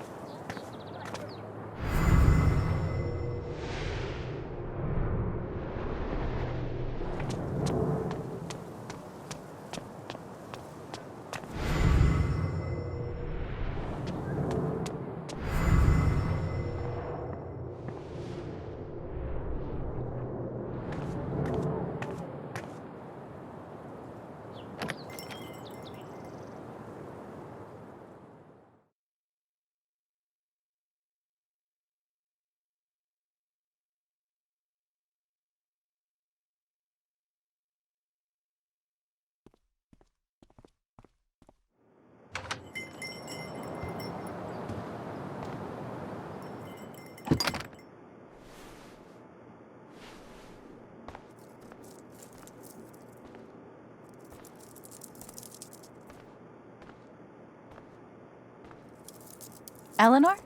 Eleanor?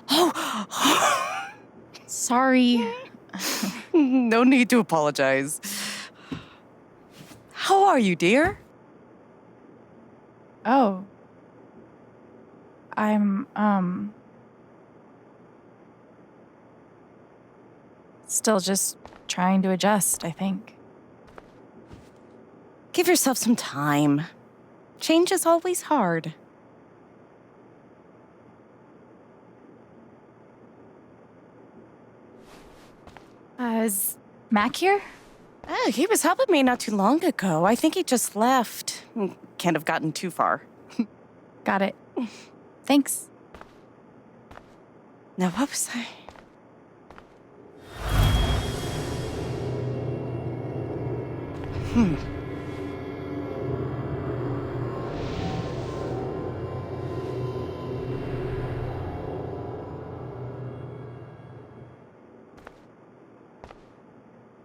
Oh! Sorry. No need to apologize. How are you, dear? Oh. I'm, still just trying to adjust, I think. Give yourself some time. Change is always hard. Is Mac here? He was helping me not too long ago. I think he just left. Can't have gotten too far. Got it. Thanks. Now, what was I?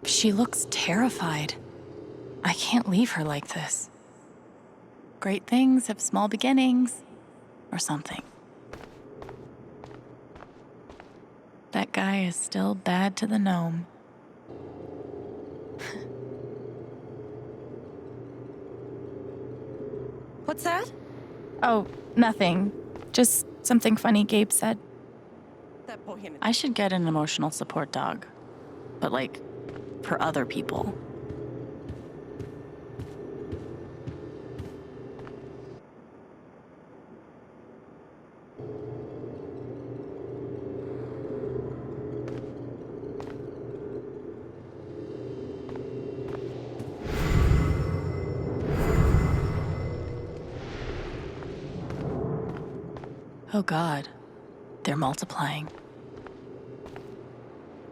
She looks terrified. I can't leave her like this. Great things have small beginnings, or something. That guy is still bad to the gnome. What's that? Oh, nothing. Just something funny Gabe said. That boy in I should get an emotional support dog. But like, for other people. Oh God, they're multiplying.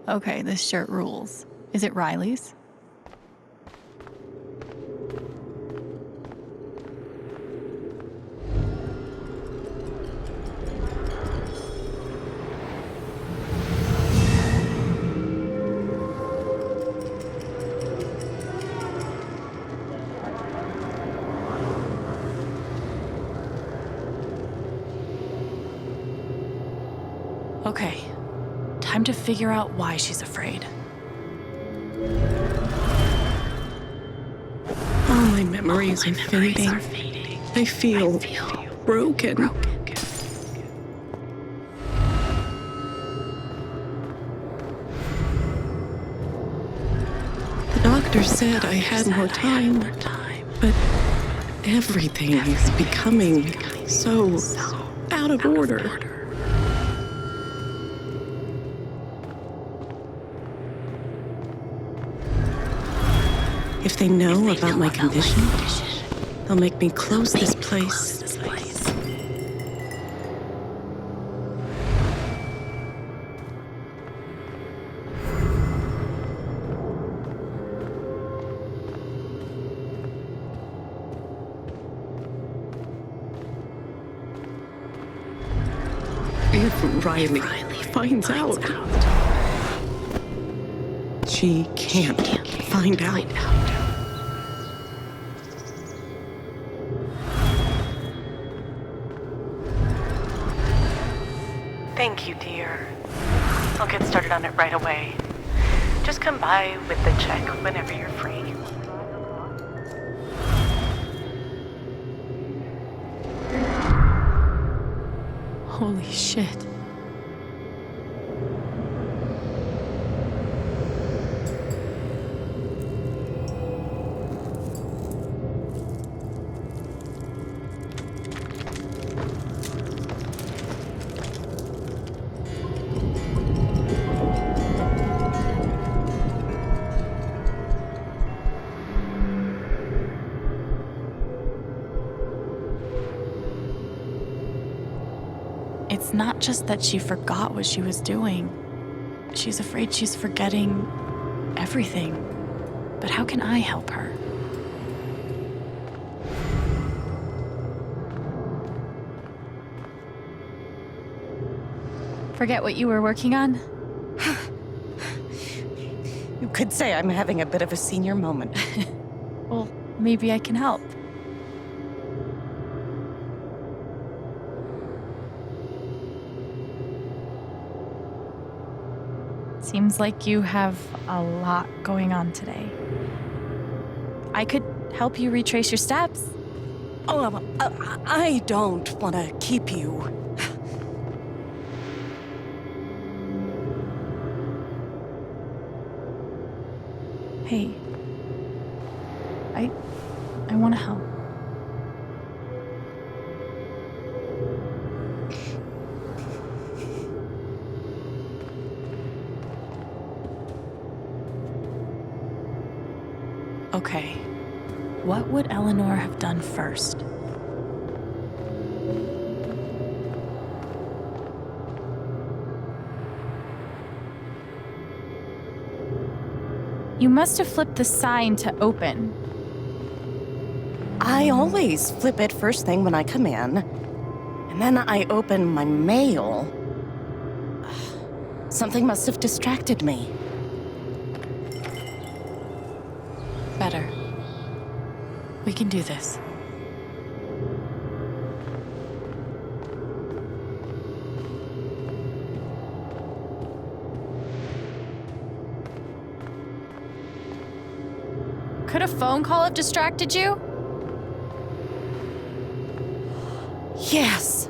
Okay, this shirt rules. Is it Riley's? Okay, time to figure out why she's afraid. All my memories are fading. I feel broken. The doctor said I had more time, but everything is becoming so out of order. If they know about my condition, they'll make me close this place. If Riley finds out, she can't find out. Thank you, dear. I'll get started on it right away. Just come by with the check whenever you're free. Holy shit. It's not just that she forgot what she was doing. She's afraid she's forgetting everything. But how can I help her? Forget what you were working on? You could say I'm having a bit of a senior moment. Well, maybe I can help. Seems like you have a lot going on today. I could help you retrace your steps. Oh, I don't want to keep you. Hey, I want to help. Okay, what would Eleanor have done first? You must have flipped the sign to open. I always flip it first thing when I come in, and then I open my mail. Something must have distracted me. Better. We can do this. Could a phone call have distracted you? Yes.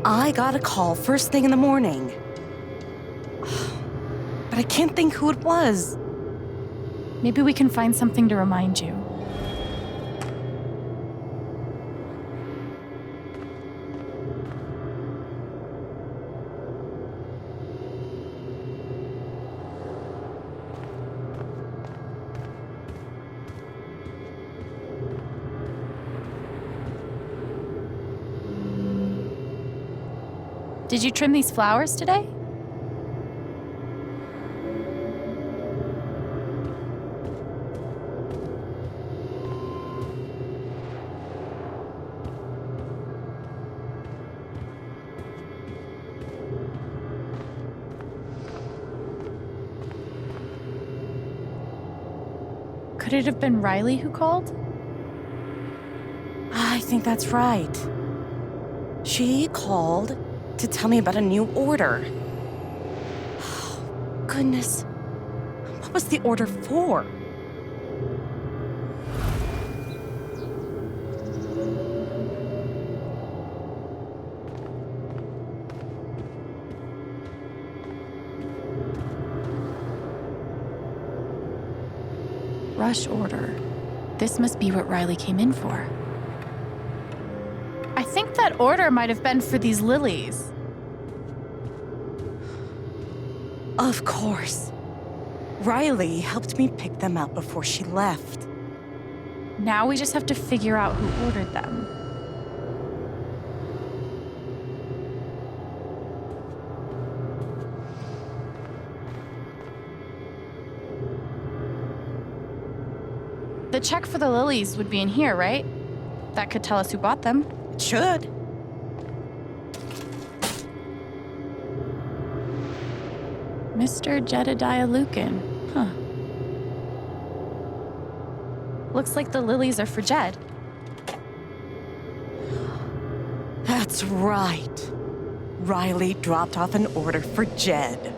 I got a call first thing in the morning. But I can't think who it was. Maybe we can find something to remind you. Did you trim these flowers today? Could it have been Riley who called? I think that's right. She called to tell me about a new order. Goodness. What was the order for? Rush order. This must be what Riley came in for. I think that order might have been for these lilies. Of course. Riley helped me pick them out before she left. Now we just have to figure out who ordered them. The check for the lilies would be in here, right? That could tell us who bought them. It should. Mr. Jedediah Lucan. Huh. Looks like the lilies are for Jed. That's right. Riley dropped off an order for Jed.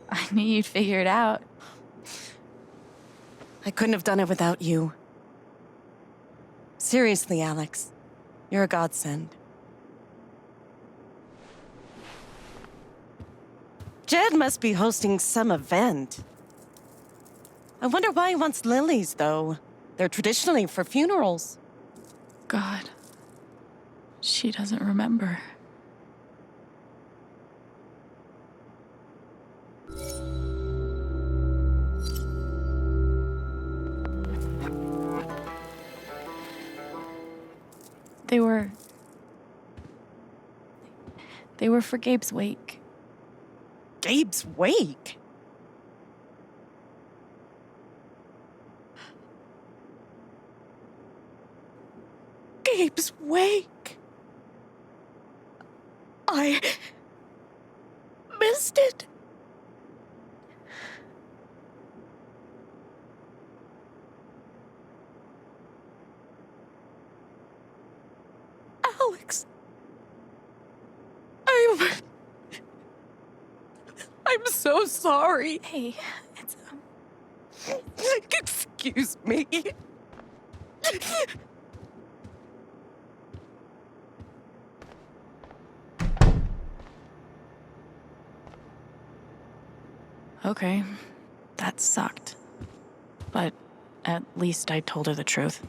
I knew you'd figure it out. I couldn't have done it without you. Seriously, Alex. You're a godsend. Jed must be hosting some event. I wonder why he wants lilies, though. They're traditionally for funerals. God. She doesn't remember. They were for Gabe's wake. Gabe's wake? Gabe's wake? I missed it. Alex, I'm I'm so sorry. Hey, it's Excuse me. Okay, that sucked. But at least I told her the truth.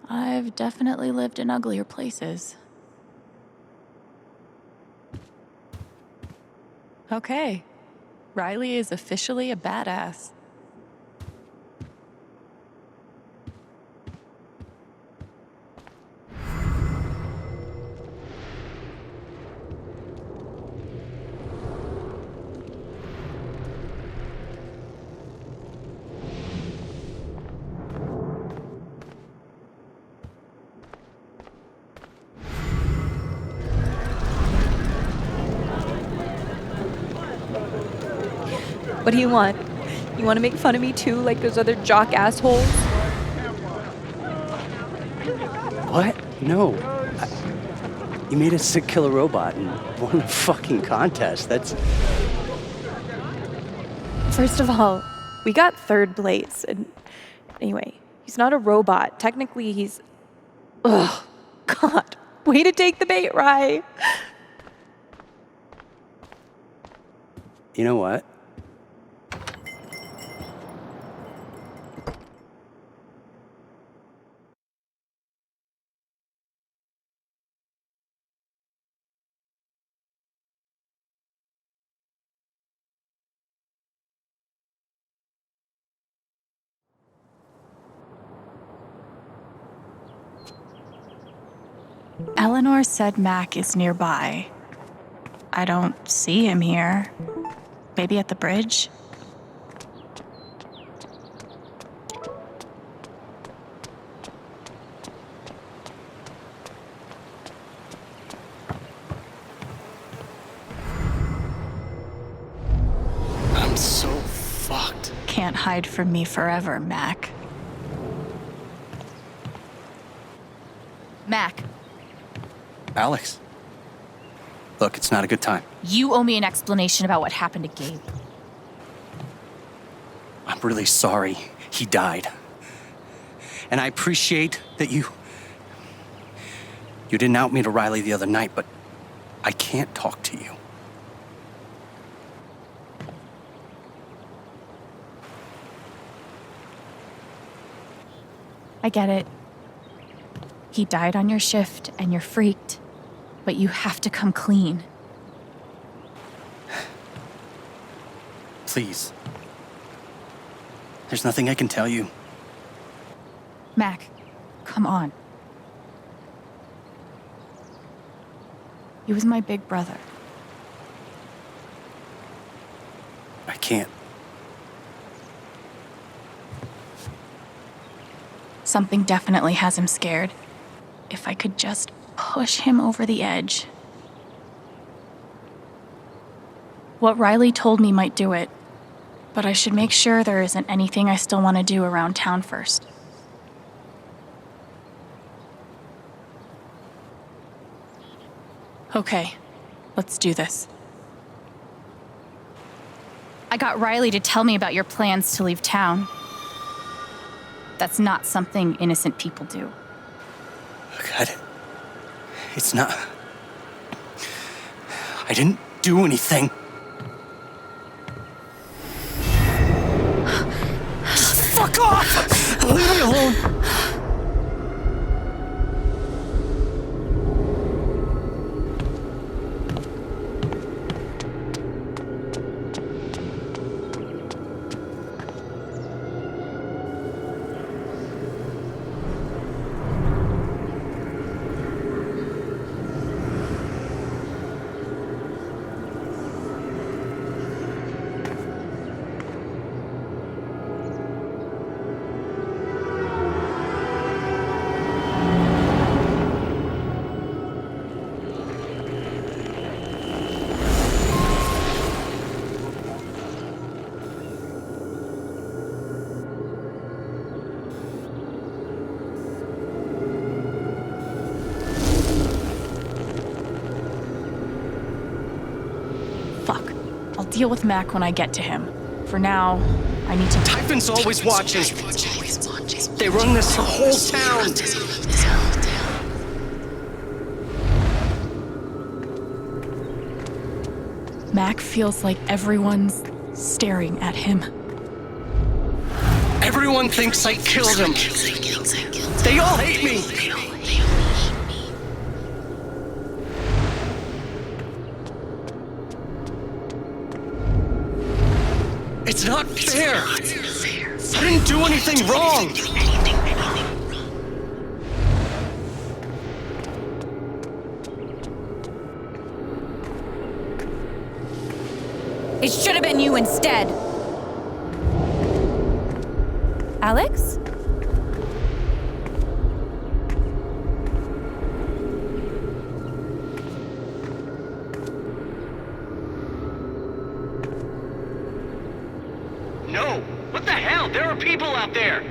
I've definitely lived in uglier places. Okay, Riley is officially a badass. What do you want? You want to make fun of me too, like those other jock assholes? What? No. You made a sick killer robot and won a fucking contest. That's... First of all, we got third place. And anyway, he's not a robot. Technically, he's... Ugh. God. Way to take the bait, Rye. You know what? Eleanor said Mac is nearby. I don't see him here. Maybe at the bridge? I'm so fucked. Can't hide from me forever, Mac. Mac, Alex. Look, it's not a good time. you owe me an explanation about what happened to Gabe. I'm really sorry he died. And I appreciate that you didn't out me to Riley the other night, but I can't talk to you. I get it. He died on your shift and you're freaked, but you have to come clean. Please. There's nothing I can tell you. Mac, come on. He was my big brother. I can't. Something definitely has him scared. If I could just push him over the edge. What Riley told me might do it, but I should make sure there isn't anything I still want to do around town first. Okay, let's do this. I got Riley to tell me about your plans to leave town. That's not something innocent people do. God. It's not... I didn't do anything. Just fuck off! Leave me alone! deal with Mac when I get to him. For now, I need to... Typhon's always watching. They run this whole town. Mac feels like everyone's staring at him. Everyone thinks I killed him. They all hate me. It's not fair. I didn't do anything wrong. It should have been you instead. Alex? No! What the hell? There are people out there!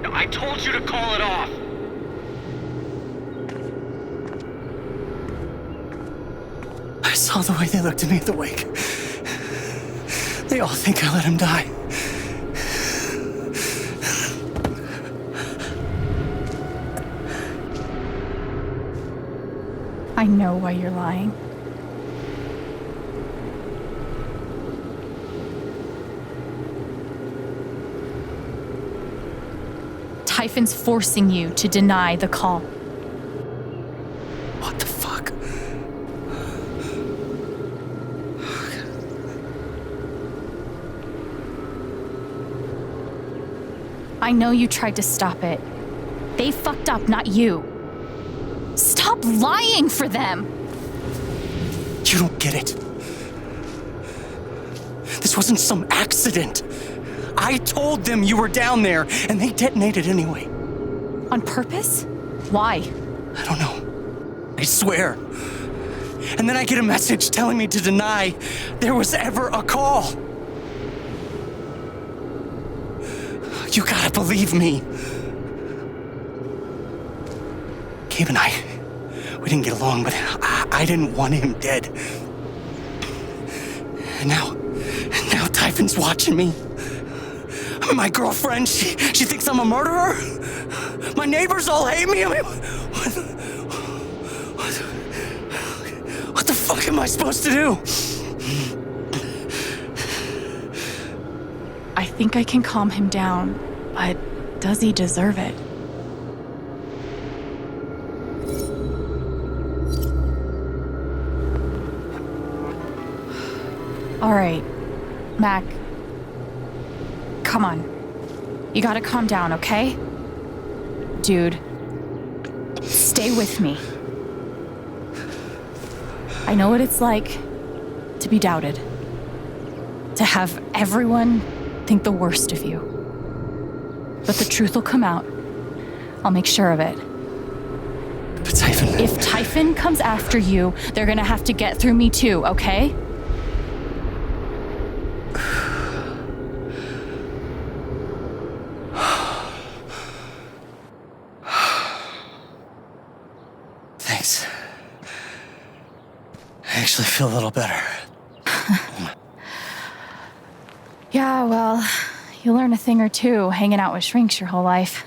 I told you to call it off! I saw the way they looked at me at the wake. They all think I let him die. I know why you're lying. Typhon's forcing you to deny the call. What the fuck? I know you tried to stop it. They fucked up, not you. Stop lying for them! You don't get it. This wasn't some accident. I told them you were down there, and they detonated anyway. On purpose? Why? I don't know. I swear. And then I get a message telling me to deny there was ever a call. You gotta believe me. Gabe and I, we didn't get along, but I didn't want him dead. And now Typhon's watching me. My girlfriend, she thinks I'm a murderer. My neighbors all hate me. I mean, what the fuck am I supposed to do? I think I can calm him down, but does he deserve it? All right, Mac. Come on. You gotta calm down, okay? Dude, stay with me. I know what it's like to be doubted. To have everyone think the worst of you. But the truth will come out. I'll make sure of it. But Typhon... If Typhon comes after you, they're gonna have to get through me too, okay? Thanks. I actually feel a little better. Yeah, well, you learn a thing or two hanging out with shrinks your whole life.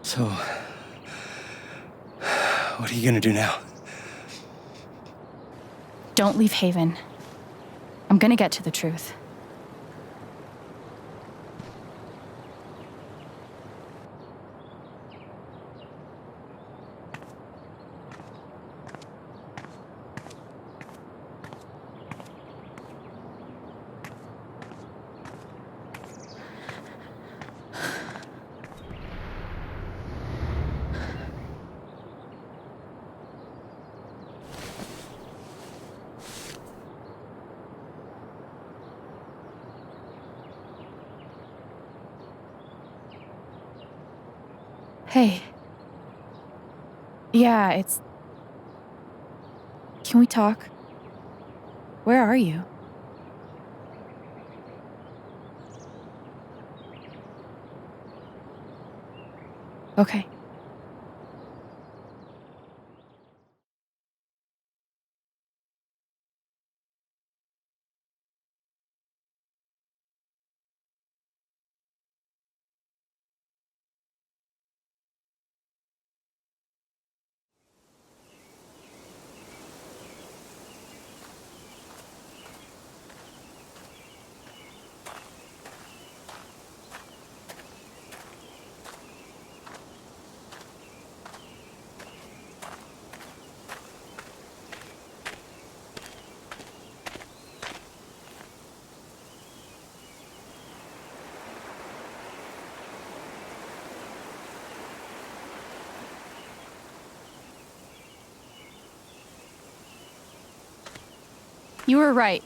So, what are you gonna do now? Don't leave Haven. I'm gonna get to the truth. Hey. Yeah, it's... Can we talk? Where are you? Okay. You were right.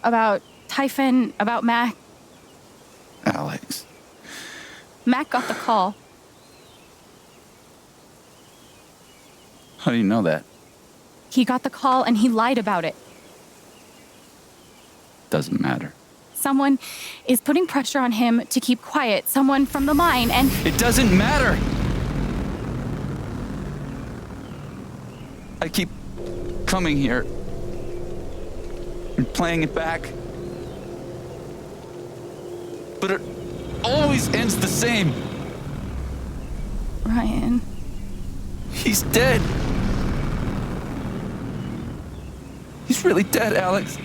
About Typhon, about Mac. Alex. Mac got the call. How do you know that? He got the call and he lied about it. Doesn't matter. Someone is putting pressure on him to keep quiet. Someone from the mine, and It doesn't matter! I keep coming here and playing it back. But it always ends the same. Ryan. He's dead. He's really dead, Alex.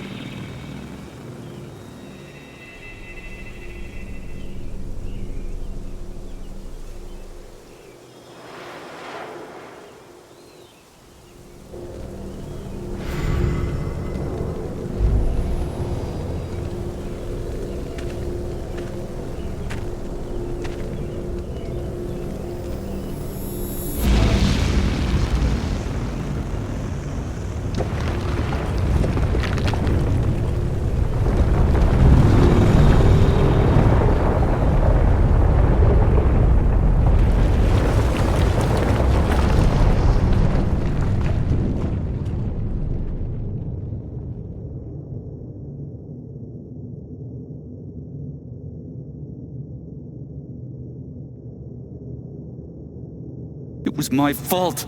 It was my fault.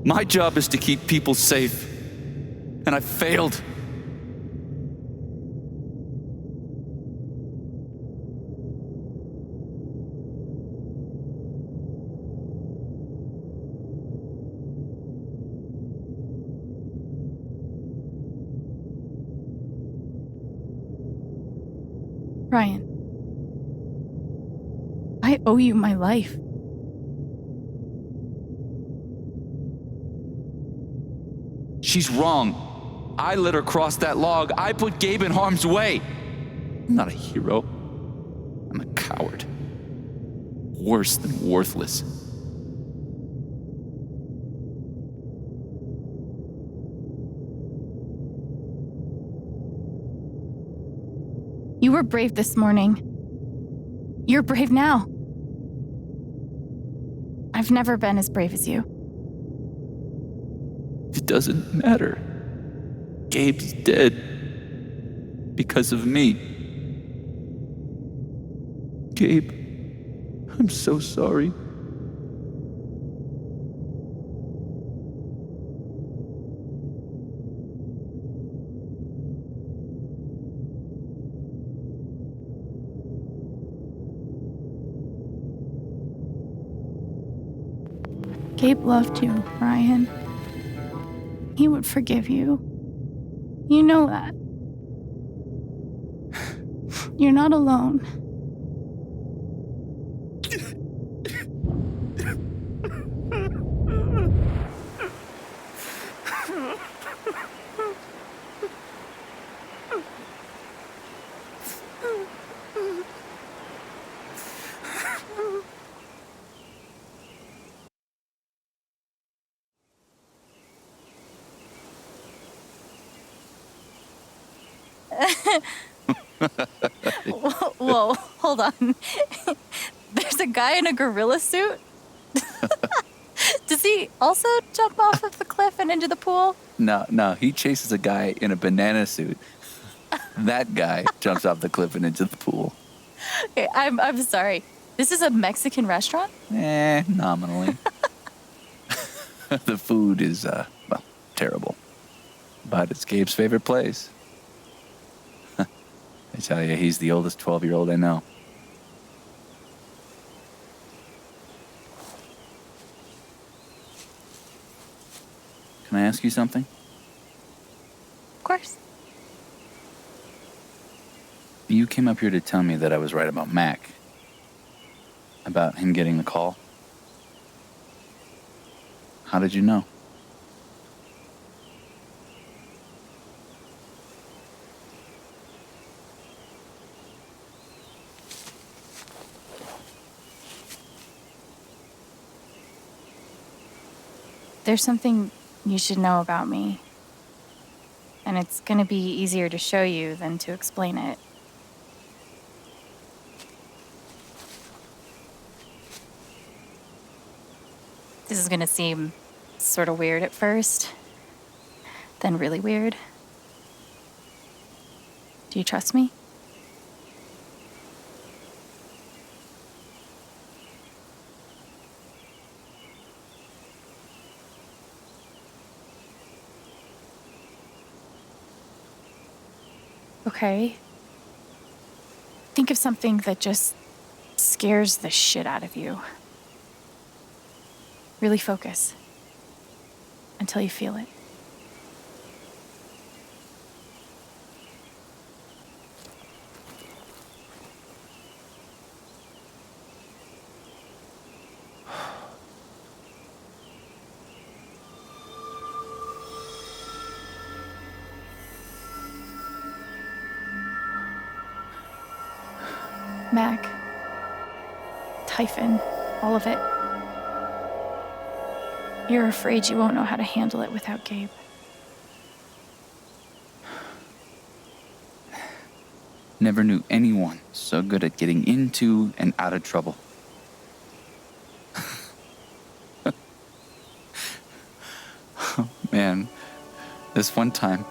My job is to keep people safe. And I failed. Ryan. I owe you my life. She's wrong. I let her cross that log. I put Gabe in harm's way. I'm not a hero. I'm a coward. Worse than worthless. You were brave this morning. You're brave now. I've never been as brave as you. It doesn't matter. Gabe's dead. Because of me. Gabe, I'm so sorry. Gabe loved you, Ryan. He would forgive you. You know that. You're not alone. Whoa, hold on. There's a guy in a gorilla suit? Does he also jump off of the cliff and into the pool? No, he chases a guy in a banana suit. That guy jumps off the cliff and into the pool. Okay, I'm sorry. This is a Mexican restaurant? Nominally. The food is, well, terrible. But it's Gabe's favorite place. I tell you, he's the oldest 12-year-old I know. Can I ask you something? Of course. You came up here to tell me that I was right about Mac. About him getting the call. How did you know? There's something you should know about me. and it's gonna be easier to show you than to explain it. This is gonna seem sort of weird at first, then really weird. Do you trust me? Okay. Think of something that just scares the shit out of you. Really focus until you feel it. Mac, Typhon, all of it. You're afraid you won't know how to handle it without Gabe. Never knew anyone so good at getting into and out of trouble. Oh, man, this one time.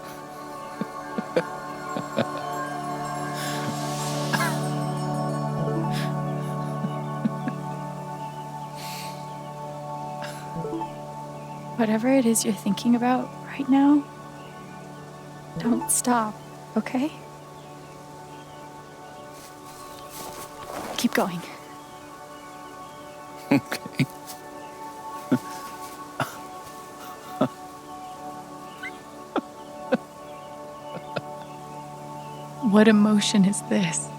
Whatever it is you're thinking about right now, don't stop, okay? Keep going. Okay. What emotion is this?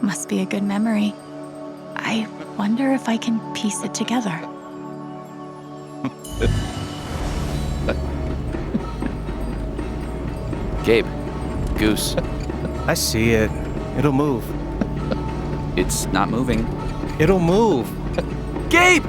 Must be a good memory. I wonder if I can piece it together. Gabe, Goose. I see it. It'll move. It's not moving. It'll move. Gabe!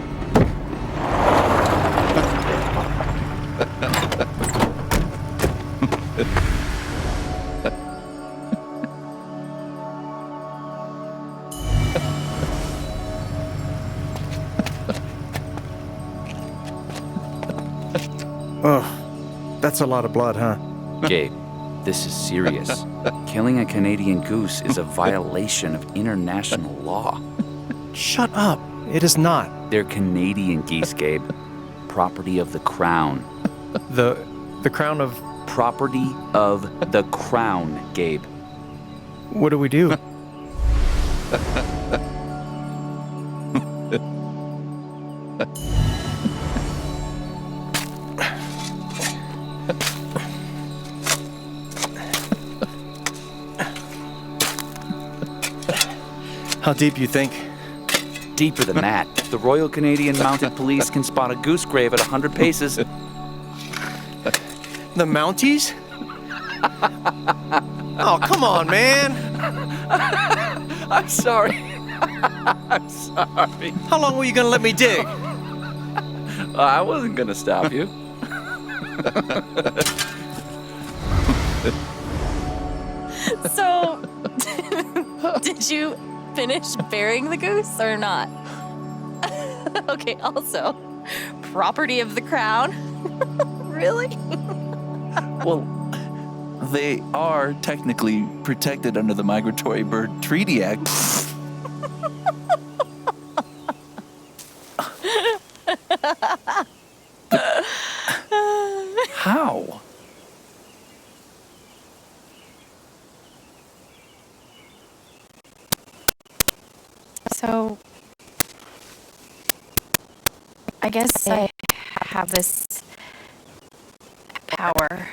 Oh, that's a lot of blood, huh? Gabe, this is serious. Killing a Canadian goose is a violation of international law. Shut up. It is not. They're Canadian geese, Gabe. Property of the Crown. The crown of... Property of the Crown, Gabe. What do we do? How deep you think? Deeper than that. The Royal Canadian Mounted Police can spot a goose grave at 100 paces. The Mounties? Oh, come on, man. I'm sorry. I'm sorry. How long were you gonna let me dig? I wasn't gonna stop you. So, did you finish burying the goose or not? Okay, also, property of the Crown? Really? Well, they are technically protected under the Migratory Bird Treaty Act. How? So, I guess I have this power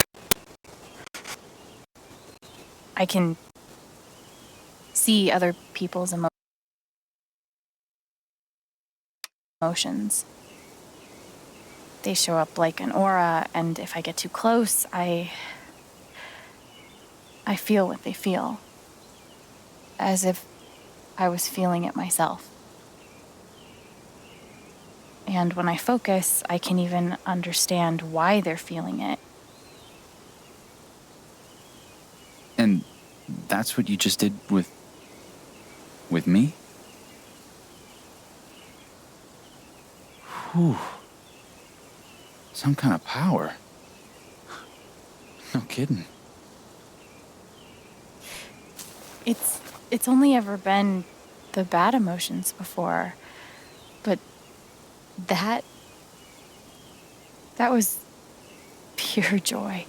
I can see other people's emotions. They show up like an aura, and if I get too close, I feel what they feel. As if I was feeling it myself. And when I focus, I can even understand why they're feeling it. And that's what you just did with me? Whew. Some kind of power. No kidding. It's only ever been the bad emotions before, but that was pure joy.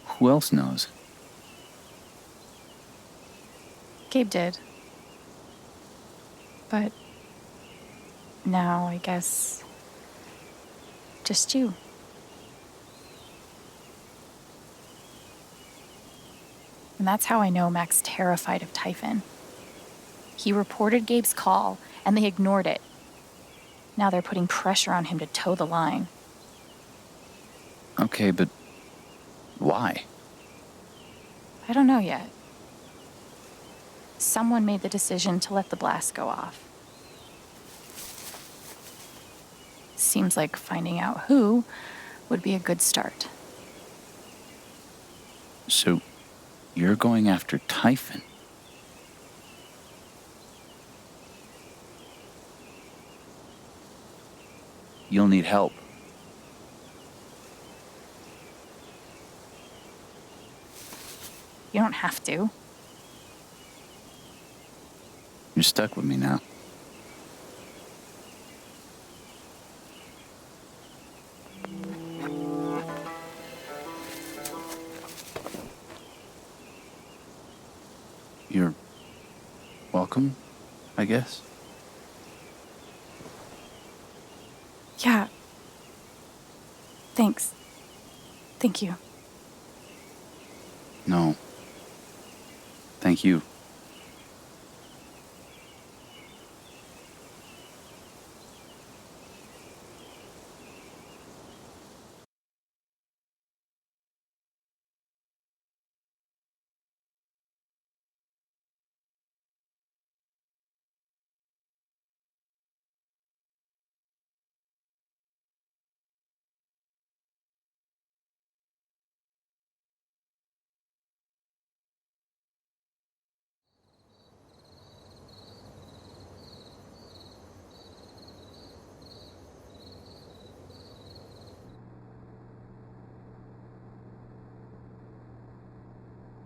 Who else knows? Gabe did. But now I guess just you. And that's how I know Mac's terrified of Typhon. He reported Gabe's call, and they ignored it. Now they're putting pressure on him to toe the line. Okay, but why? I don't know yet. Someone made the decision to let the blast go off. Seems like finding out who would be a good start. So, you're going after Typhon? You'll need help. You don't have to. You're stuck with me now. You're welcome, I guess. Yeah. Thanks. Thank you. No. Thank you.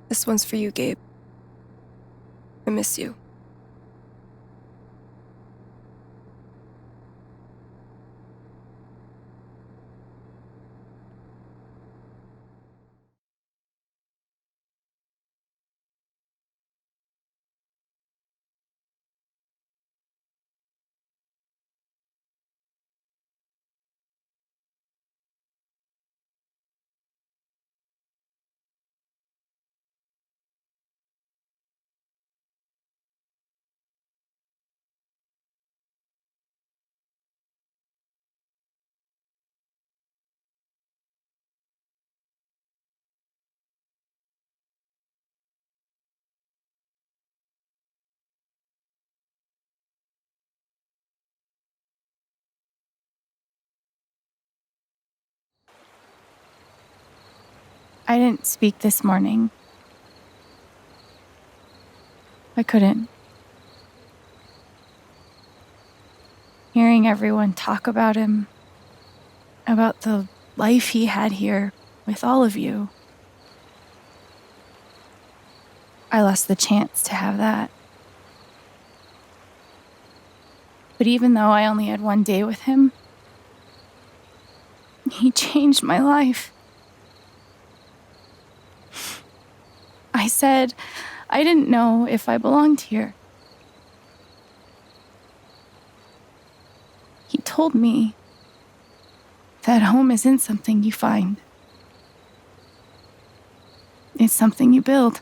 This one's for you, Gabe. I miss you. I didn't speak this morning. I couldn't. Hearing everyone talk about him, about the life he had here with all of you, I lost the chance to have that. But even though I only had one day with him, he changed my life. I said I didn't know if I belonged here. He told me that home isn't something you find, It's something you build.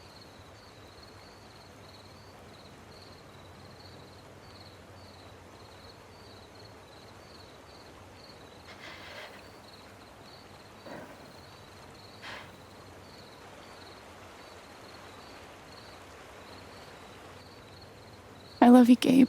I love you, Gabe.